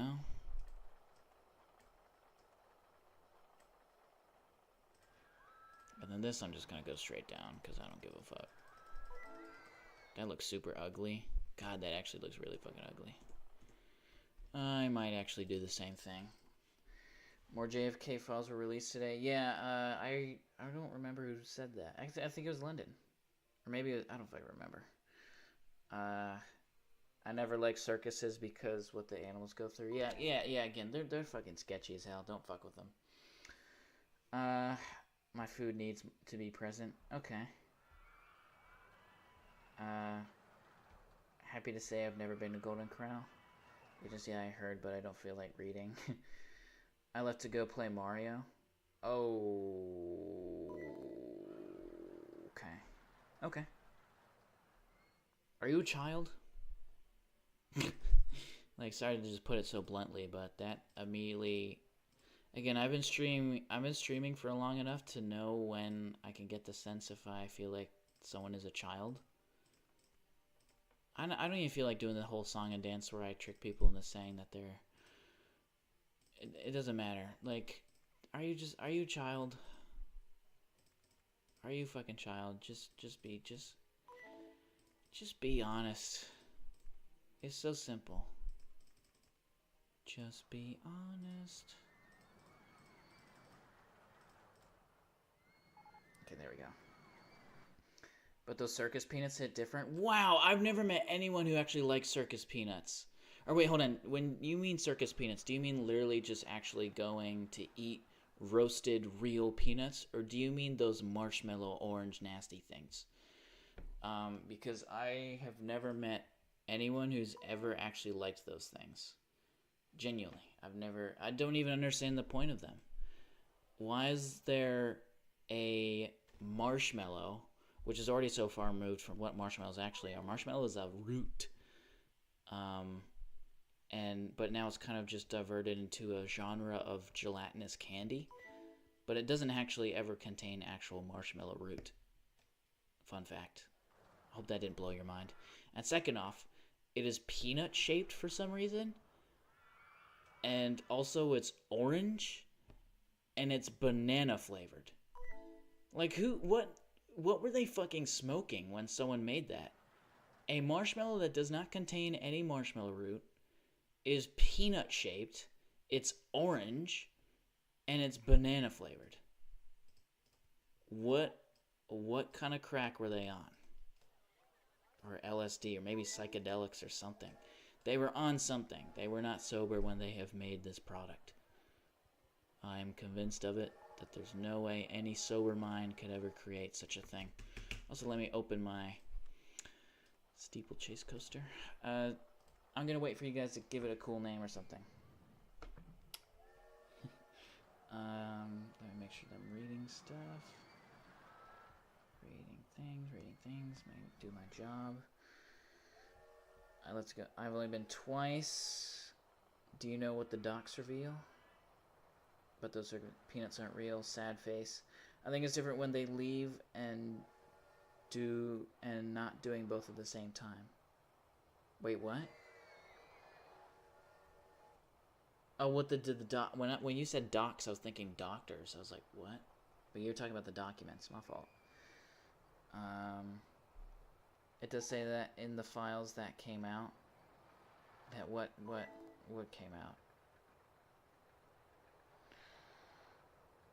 And then this I'm just gonna go straight down because I don't give a fuck. That looks super ugly. God, that actually looks really fucking ugly. I might actually do the same thing. More JFK files were released today. Yeah, I don't remember who said that. I think it was London. Or maybe, I don't fucking remember. I never liked circuses because what the animals go through. Yeah, again, they're fucking sketchy as hell. Don't fuck with them. My food needs to be present. Okay. Happy to say I've never been to Golden Corral. Yeah, I heard, but I don't feel like reading. I left to go play Mario. Oh. Okay. Are you a child? Like, sorry to just put it so bluntly, but that immediately... Again, I've been streaming for long enough to know when I can get the sense if I feel like someone is a child. I don't even feel like doing the whole song and dance where I trick people into saying that they're... It doesn't matter. Like, are you a child? Are you a fucking child? Just be honest. It's so simple. Just be honest. Okay, there we go. But those circus peanuts hit different. Wow, I've never met anyone who actually likes circus peanuts. Or wait, hold on. When you mean circus peanuts, do you mean literally just actually going to eat roasted real peanuts? Or do you mean those marshmallow orange nasty things? Because I have never met anyone who's ever actually liked those things. Genuinely. I don't even understand the point of them. Why is there a marshmallow, which is already so far removed from what marshmallows actually are? Marshmallow is a root. But now it's kind of just diverted into a genre of gelatinous candy. But it doesn't actually ever contain actual marshmallow root. Fun fact. Hope that didn't blow your mind. And second off, it is peanut shaped for some reason. And also it's orange. And it's banana flavored. Like what were they fucking smoking when someone made that? A marshmallow that does not contain any marshmallow root is peanut shaped, it's orange, and it's banana flavored. What kind of crack were they on? Or LSD, or maybe psychedelics or something. They were on something. They were not sober when they have made this product. I am convinced of it, that there's no way any sober mind could ever create such a thing. Also, let me open my steeplechase coaster. I'm going to wait for you guys to give it a cool name or something. Let me make sure that I'm reading stuff. Reading things. Do my job. Let's go. I've only been twice. Do you know what the docs reveal? But those peanuts aren't real. Sad face. I think it's different when they leave and not doing both at the same time. Wait, what? Oh, what did the doc? When you said docs, I was thinking doctors. I was like, what? But you're talking about the documents. My fault. It does say that in the files that came out. That what came out?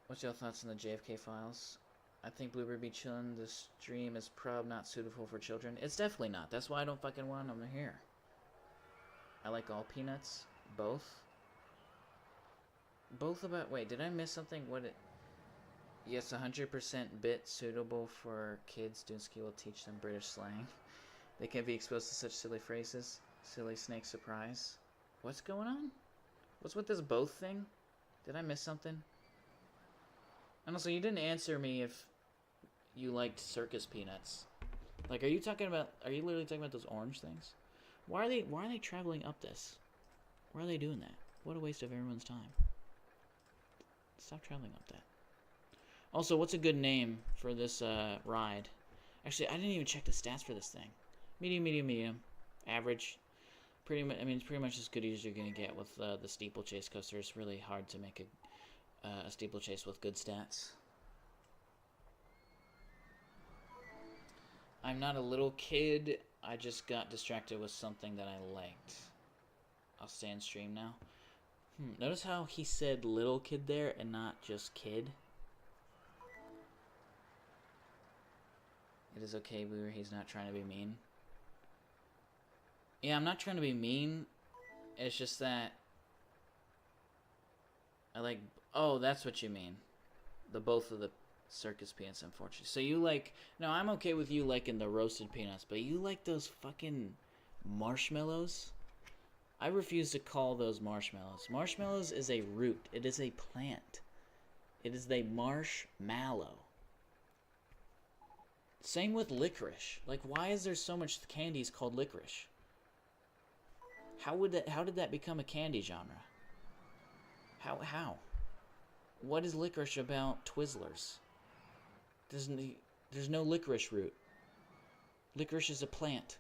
What's your thoughts on the JFK files? I think Blueberry be chillin'. The stream is not suitable for children. It's definitely not. That's why I don't fucking want them here. I like all peanuts. Both. Wait, did I miss something? Yes, 100% bit suitable for kids. kidDoonski will teach them British slang. They can be exposed to such silly phrases. Silly snake surprise. What's going on? What's with this both thing? Did I miss something? And also, you didn't answer me if you liked circus peanuts. Like, are you literally talking about those orange things? Why are they traveling up this? Why are they doing that? What a waste of everyone's time. Stop traveling up that. Also, what's a good name for this ride? Actually, I didn't even check the stats for this thing. Medium, medium, medium. Average. Pretty much. I mean, it's pretty much as good as you're gonna get with the steeplechase coaster. It's really hard to make a steeplechase with good stats. I'm not a little kid. I just got distracted with something that I liked. I'll stay in stream now. Notice how he said little kid there and not just kid? It is okay, Weaver. He's not trying to be mean. Yeah, I'm not trying to be mean. It's just that I like... Oh, that's what you mean. Both of the circus peanuts, unfortunately. So you like... No, I'm okay with you liking the roasted peanuts, but you like those fucking marshmallows? I refuse to call those marshmallows. Marshmallows is a root. It is a plant. It is the marshmallow. Same with licorice. Like, why is there so much candies called licorice? How did that become a candy genre? How? What is licorice about Twizzlers? There's no licorice root. Licorice is a plant.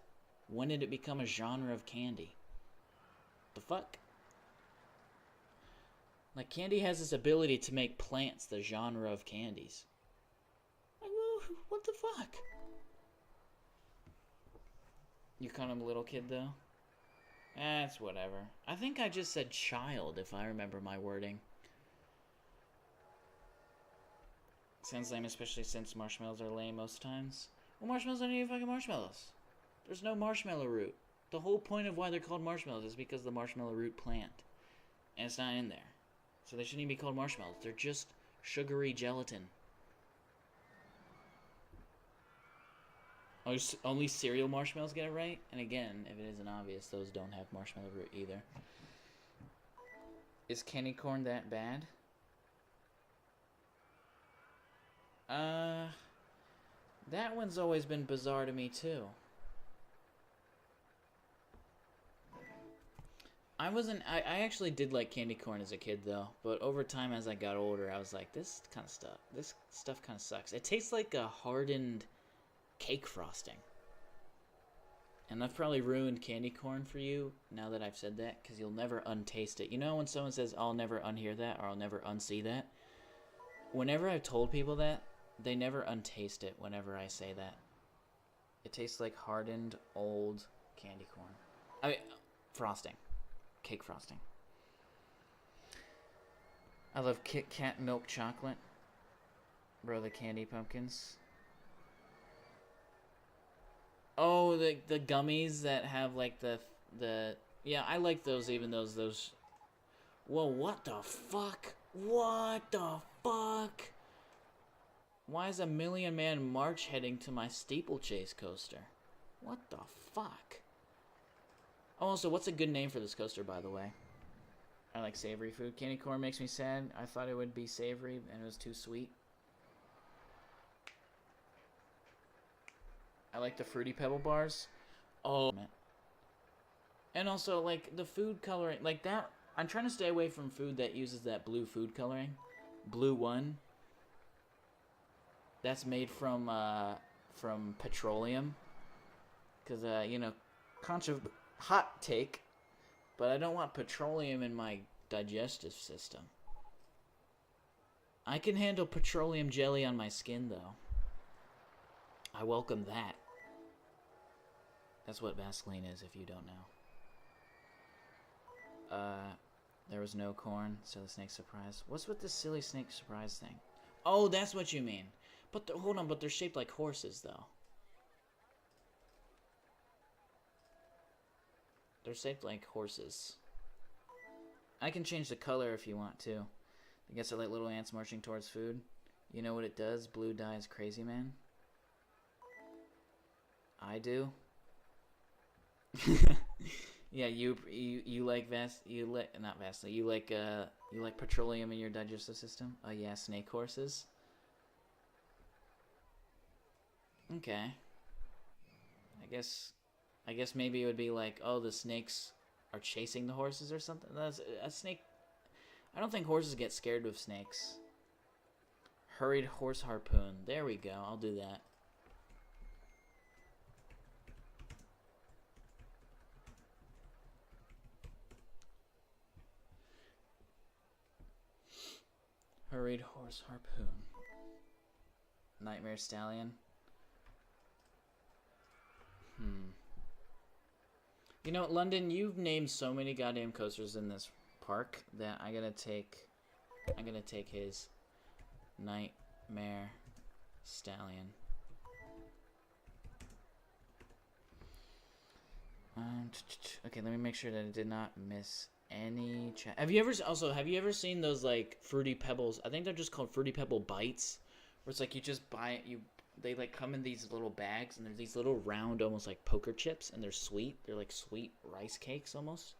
When did it become a genre of candy? The fuck? Like, candy has this ability to make plants the genre of candies. Like, what the fuck? You kind of a little kid, though? It's whatever. I think I just said child, if I remember my wording. Sounds lame, especially since marshmallows are lame most times. Well, marshmallows aren't even fucking marshmallows. There's no marshmallow root. The whole point of why they're called marshmallows is because of the marshmallow root plant. And it's not in there. So they shouldn't even be called marshmallows. They're just sugary gelatin. Only cereal marshmallows get it right? And again, if it isn't obvious, those don't have marshmallow root either. Is candy corn that bad? That one's always been bizarre to me too. I actually did like candy corn as a kid though, but over time as I got older, I was like, this stuff kind of sucks. It tastes like a hardened cake frosting. And I've probably ruined candy corn for you now that I've said that, because you'll never untaste it. You know when someone says, I'll never unhear that, or I'll never unsee that? Whenever I've told people that, they never untaste it whenever I say that. It tastes like hardened, old candy corn. I mean, frosting. Cake frosting. I love Kit Kat milk chocolate. Bro, the candy pumpkins. Oh, the gummies that have like the yeah, I like those, even those. Whoa, what the fuck? What the fuck? Why is a Million Man March heading to my steeplechase coaster? What the fuck? Also, what's a good name for this coaster, by the way? I like savory food. Candy corn makes me sad. I thought it would be savory, and it was too sweet. I like the Fruity Pebble bars. Oh, man. And also, like, the food coloring, like that. I'm trying to stay away from food that uses that blue food coloring. Blue 1. That's made from petroleum. Because, you know, hot take, but I don't want petroleum in my digestive system. I can handle petroleum jelly on my skin, though. I welcome that. That's what Vaseline is, if you don't know. There was no corn, so the snake surprise. What's with this silly snake surprise thing? Oh, that's what you mean. But hold on, but they're shaped like horses, though. They're shaped like horses. I can change the color if you want to. I guess they're like little ants marching towards food. You know what it does? Blue dyes crazy man. I do. Yeah, you like not Vaseline. You like petroleum in your digestive system? Oh yeah, snake horses. Okay. I guess maybe it would be like, oh, the snakes are chasing the horses or something. That's a snake. I don't think horses get scared of snakes. Hurried horse harpoon. There we go. I'll do that. Hurried horse harpoon. Nightmare stallion. You know, London, you've named so many goddamn coasters in this park that I'm gonna take his Nightmare Stallion. Okay, let me make sure that I did not miss any chat. Have you ever seen those like Fruity Pebbles? I think they're just called Fruity Pebble Bites, where it's like you just buy it, they like come in these little bags, and they're these little round, almost like poker chips, and they're sweet. They're like sweet rice cakes almost.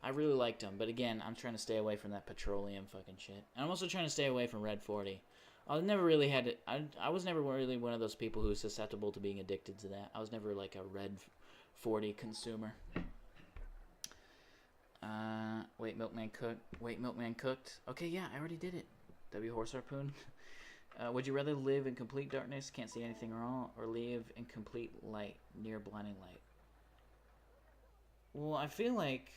I really liked them, but again, I'm trying to stay away from that petroleum fucking shit. And I'm also trying to stay away from Red 40. I never really had it. I was never really one of those people who's susceptible to being addicted to that. I was never like a Red 40 consumer. Wait, Milkman cooked. Okay, yeah, I already did it. W Horse Harpoon. Would you rather live in complete darkness, can't see anything wrong, or live in complete light, near blinding light? Well, I feel like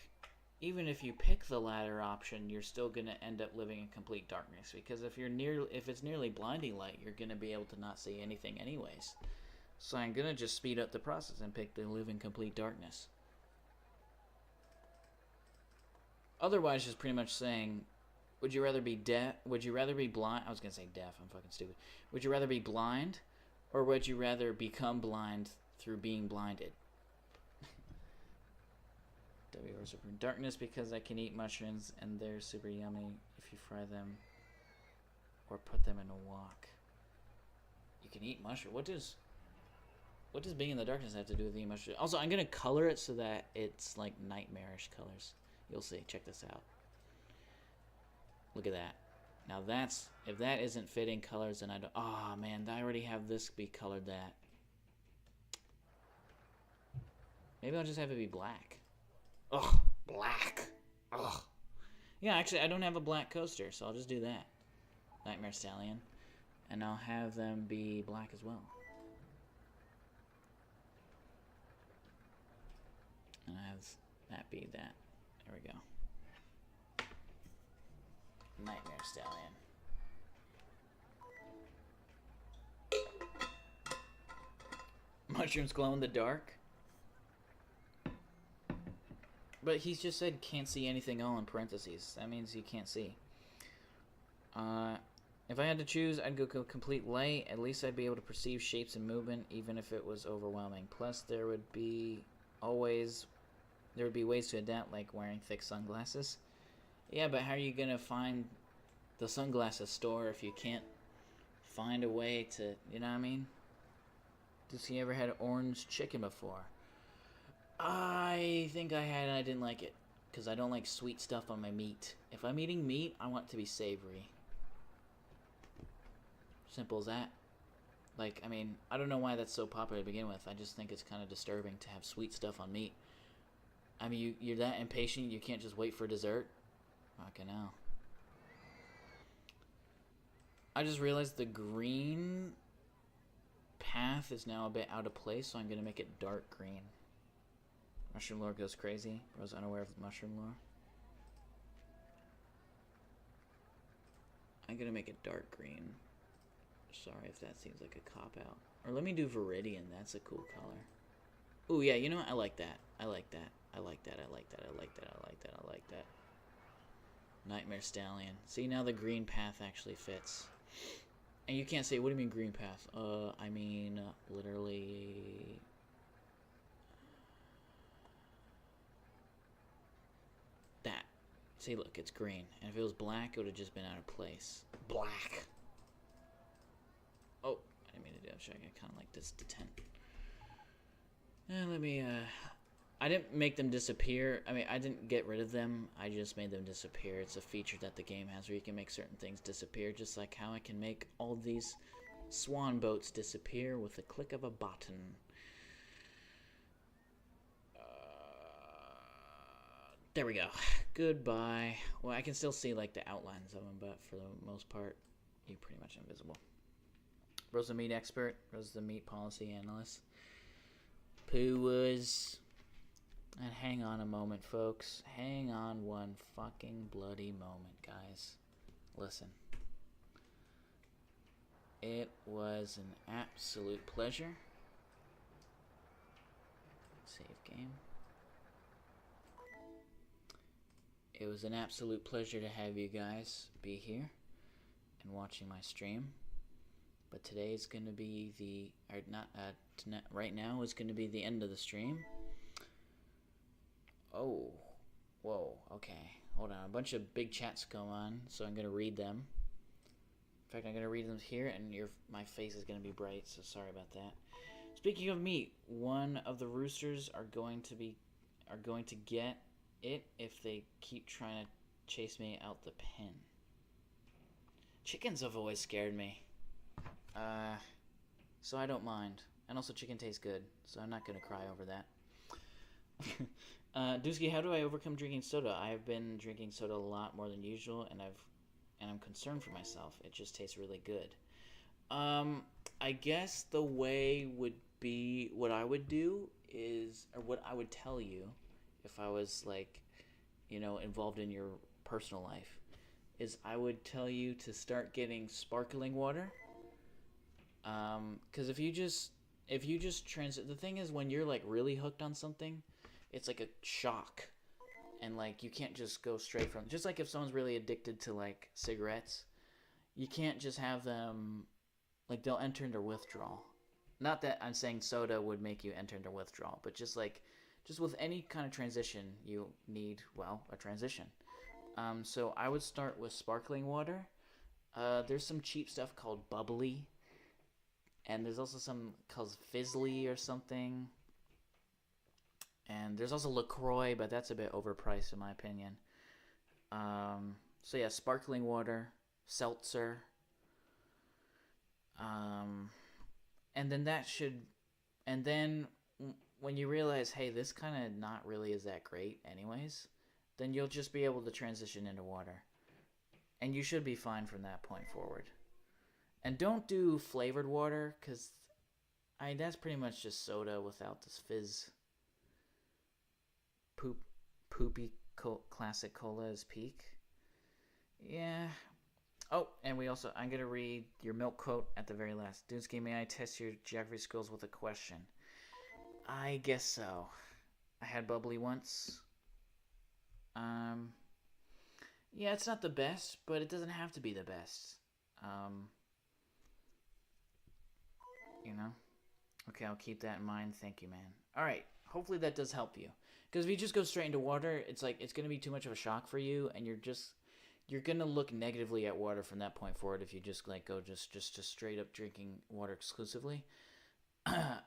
even if you pick the latter option, you're still going to end up living in complete darkness, because if it's nearly blinding light, you're going to be able to not see anything anyways. So I'm going to just speed up the process and pick the live in complete darkness. Otherwise, just pretty much saying, would you rather be deaf? Would you rather be blind? I was gonna say deaf. I'm fucking stupid. Would you rather be blind, or would you rather become blind through being blinded? W or super darkness, because I can eat mushrooms and they're super yummy if you fry them or put them in a wok. You can eat mushrooms. What does being in the darkness have to do with eating mushrooms? Also, I'm gonna color it so that it's like nightmarish colors. You'll see. Check this out. Look at that. Now that's, if that isn't fitting colors, then I don't, oh man, I already have this be colored that. Maybe I'll just have it be black. Ugh, black. Ugh. Yeah, actually, I don't have a black coaster, so I'll just do that. Nightmare Stallion. And I'll have them be black as well. And I have that be that. There we go. Nightmare Stallion. Mushrooms glow in the dark? But he's just said can't see anything all in parentheses. That means you can't see. If I had to choose, I'd go complete light. At least I'd be able to perceive shapes and movement, even if it was overwhelming. Plus, there would be ways to adapt, like wearing thick sunglasses. Yeah, but how are you gonna find the sunglasses store if you can't find a way to, you know what I mean? Does he ever had orange chicken before? I think I had, and I didn't like it, because I don't like sweet stuff on my meat. If I'm eating meat, I want it to be savory. Simple as that. Like, I mean, I don't know why that's so popular to begin with. I just think it's kind of disturbing to have sweet stuff on meat. I mean, you're that impatient, you can't just wait for dessert? Fucking hell. I just realized the green path is now a bit out of place, so I'm going to make it dark green. Mushroom lore goes crazy. I was unaware of the mushroom lore. I'm going to make it dark green. Sorry if that seems like a cop-out. Or let me do Viridian. That's a cool color. Ooh, yeah, you know what? I like that. I like that. I like that. I like that. I like that. I like that. I like that. Nightmare Stallion. See, now the green path actually fits. And you can't say, what do you mean green path? I mean, literally... that. See, look, it's green. And if it was black, it would have just been out of place. Black. Oh, I didn't mean to do that. I kind of like this detent. And let me, I didn't make them disappear. I mean, I didn't get rid of them. I just made them disappear. It's a feature that the game has where you can make certain things disappear, just like how I can make all these swan boats disappear with a click of a button. There we go. Goodbye. Well, I can still see like the outlines of them, but for the most part, you're pretty much invisible. Rose the meat expert. Rose the meat policy analyst. Pooh was... And hang on a moment, folks. Hang on one fucking bloody moment, guys. Listen. It was an absolute pleasure. Save game. It was an absolute pleasure to have you guys be here and watching my stream. But today is going to be the... Or not, right now is going to be the end of the stream. Oh, whoa, okay. Hold on, a bunch of big chats go on, so I'm going to read them. In fact, I'm going to read them here, and my face is going to be bright, so sorry about that. Speaking of meat, one of the roosters are going to get it if they keep trying to chase me out the pen. Chickens have always scared me. So I don't mind. And also chicken tastes good, so I'm not going to cry over that. Dooski, how do I overcome drinking soda? I have been drinking soda a lot more than usual, and I'm concerned for myself. It just tastes really good. I guess the way would be, what I would do is, or what I would tell you if I was like, involved in your personal life, is I would tell you to start getting sparkling water. Because if you just the thing is, when you're like really hooked on something, it's like a shock, and like you can't just go straight from, just like if someone's really addicted to like cigarettes, you can't just have them, like they'll enter into withdrawal. Not that I'm saying soda would make you enter into withdrawal, but just with any kind of transition, you need, a transition. So I would start with sparkling water. There's some cheap stuff called bubbly, and there's also some called fizzly or something. And there's also LaCroix, but that's a bit overpriced in my opinion. So yeah, sparkling water, seltzer. And then when you realize, hey, this kind of not really is that great anyways, then you'll just be able to transition into water. And you should be fine from that point forward. And don't do flavored water, because that's pretty much just soda without this fizz. Poopy classic cola is peak. Yeah. Oh, and I'm going to read your milk quote at the very last. Dooski, may I test your geography skills with a question? I guess so. I had bubbly once. Yeah, it's not the best, but it doesn't have to be the best. Okay, I'll keep that in mind. Thank you, man. All right. Hopefully that does help you. Because if you just go straight into water, it's going to be too much of a shock for you, and you're going to look negatively at water from that point forward if you just go just straight up drinking water exclusively.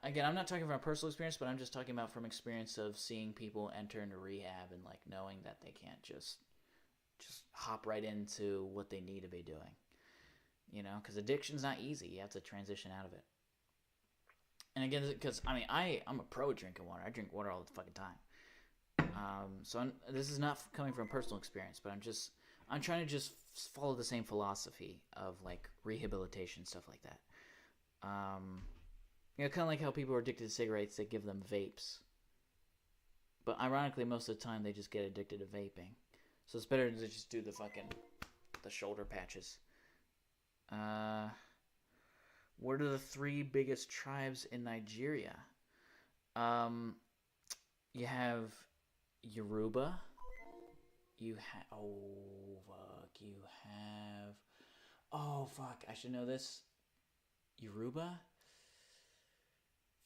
Again, I'm not talking from personal experience, but I'm just talking about from experience of seeing people enter into rehab and like knowing that they can't just hop right into what they need to be doing. Because addiction's not easy. You have to transition out of it. And again, because I'm a pro at drinking water. I drink water all the fucking time. So this is not coming from personal experience, but I'm trying to just follow the same philosophy of like rehabilitation, stuff like that. Kind of like how people are addicted to cigarettes, they give them vapes. But ironically, most of the time they just get addicted to vaping. So it's better to just do the shoulder patches. What are the 3 biggest tribes in Nigeria? You have Yoruba. I should know this. Yoruba?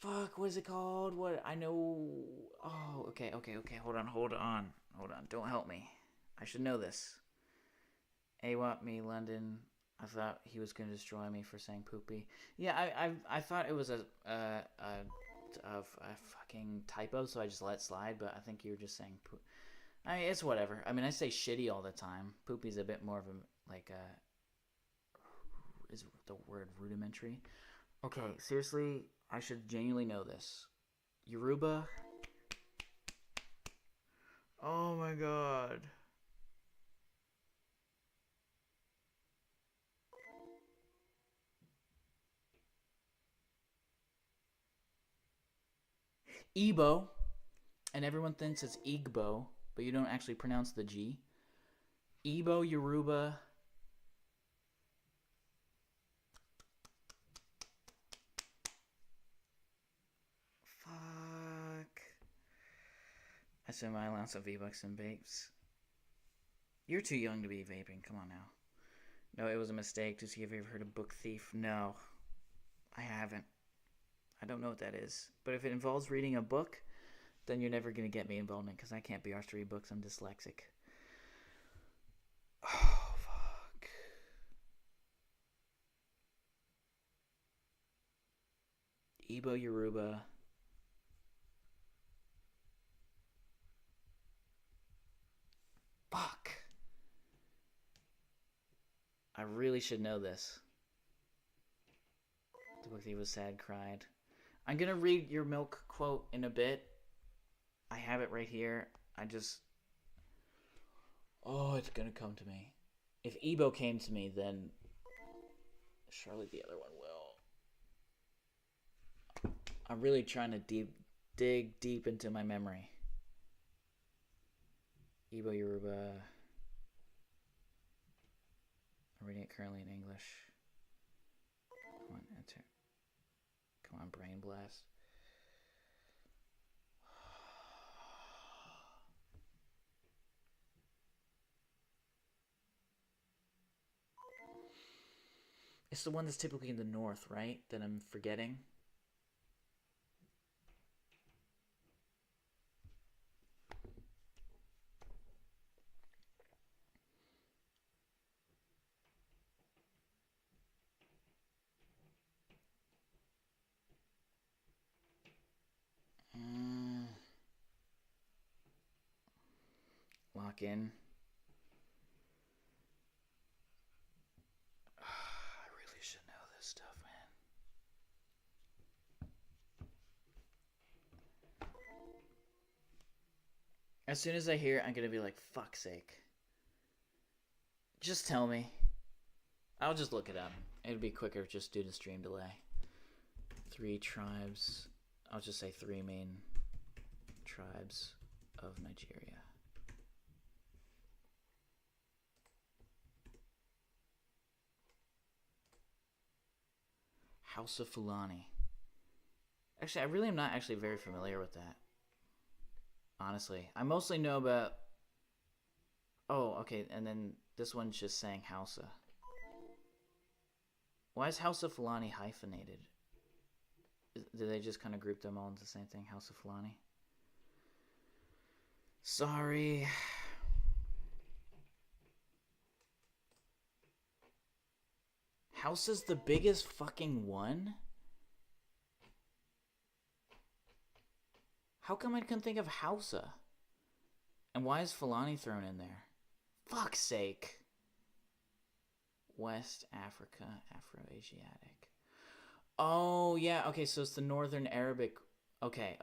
Fuck, what is it called? What? I know... Oh, okay. Hold on. Don't help me. I should know this. AWAP me, London. I thought he was going to destroy me for saying poopy. Yeah, I thought it was a fucking typo, so I just let it slide, but I think you were just saying poop. It's whatever. I say shitty all the time. Poopy's a bit more of is the word rudimentary? Okay, seriously, I should genuinely know this. Yoruba. Oh my god. Igbo. And everyone thinks it's Igbo, but you don't actually pronounce the G. Igbo, Yoruba. Fuck. I spend my allowance of V-Bucks and vapes. You're too young to be vaping. Come on now. No, it was a mistake. Have you ever heard of Book Thief? No. I haven't. I don't know what that is. But if it involves reading a book, then you're never going to get me involved in it because I can't be arsed to read books. I'm dyslexic. Oh, fuck. Igbo, Yoruba. Fuck. I really should know this. The book thief was sad, cried. I'm going to read your milk quote in a bit. I have it right here. Oh, it's going to come to me. If Igbo came to me, then surely the other one will. I'm really trying to dig deep into my memory. Igbo, Yoruba. I'm reading it currently in English. Come on, enter. Come on, brain blast. It's the one that's typically in the north, right? That I'm forgetting. Lock in. I really should know this stuff, man. As soon as I hear it, I'm gonna be like, fuck's sake. Just tell me. I'll just look it up. It'll be quicker just due to stream delay. 3 tribes. I'll just say 3 main tribes of Nigeria. House of Fulani. Actually, I really am not actually very familiar with that. Honestly. I mostly know about... Oh, okay, and then this one's just saying Hausa. Why is House of Fulani hyphenated? Did they just kind of group them all into the same thing? House of Fulani? Sorry. Hausa's the biggest fucking one? How come I couldn't think of Hausa? And why is Fulani thrown in there? Fuck's sake. West Africa, Afro-Asiatic. Oh, yeah, okay, so it's the Northern Arabic. Okay.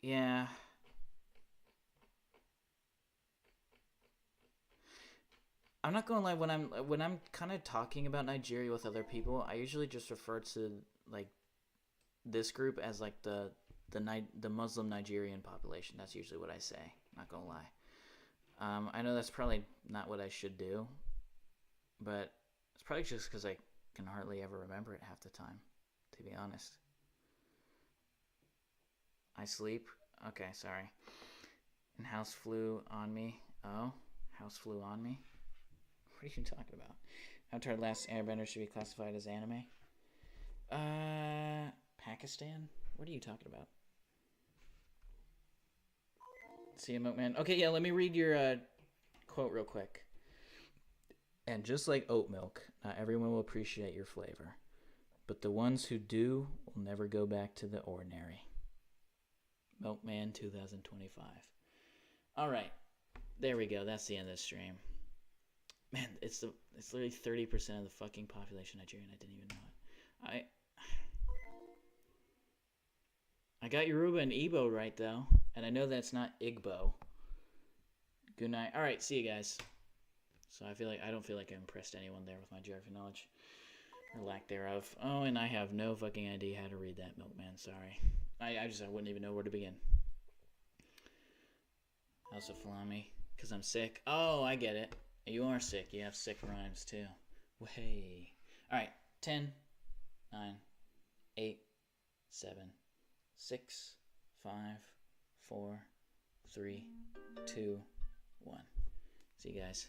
Yeah. I'm not gonna lie, when I'm kind of talking about Nigeria with other people, I usually just refer to like this group as like the Muslim Nigerian population. That's usually what I say. Not gonna lie. I know that's probably not what I should do, but it's probably just because I can hardly ever remember it half the time, to be honest. I sleep? Okay, sorry. And house flew on me. Oh, house flew on me? What are you talking about? Avatar: Last Airbender should be classified as anime? Pakistan? What are you talking about? See you, Milkman. Okay, yeah, let me read your quote real quick. And just like oat milk, not everyone will appreciate your flavor. But the ones who do will never go back to the ordinary. Milkman 2025. Alright. There we go. That's the end of the stream. Man, it's literally 30% of the fucking population of Nigeria, and I didn't even know it. I got Yoruba and Igbo right though, and I know that's not Igbo. Good night. All right, see you guys. So I don't feel like I impressed anyone there with my geography knowledge. Or lack thereof. Oh, and I have no fucking idea how to read that, milkman. Sorry. I wouldn't even know where to begin. House of Falami. Because I'm sick. Oh, I get it. You are sick. You have sick rhymes, too. Way. Alright. 10, 9, 8, 7, 6, 5, 4, 3, 2, 1. See you guys.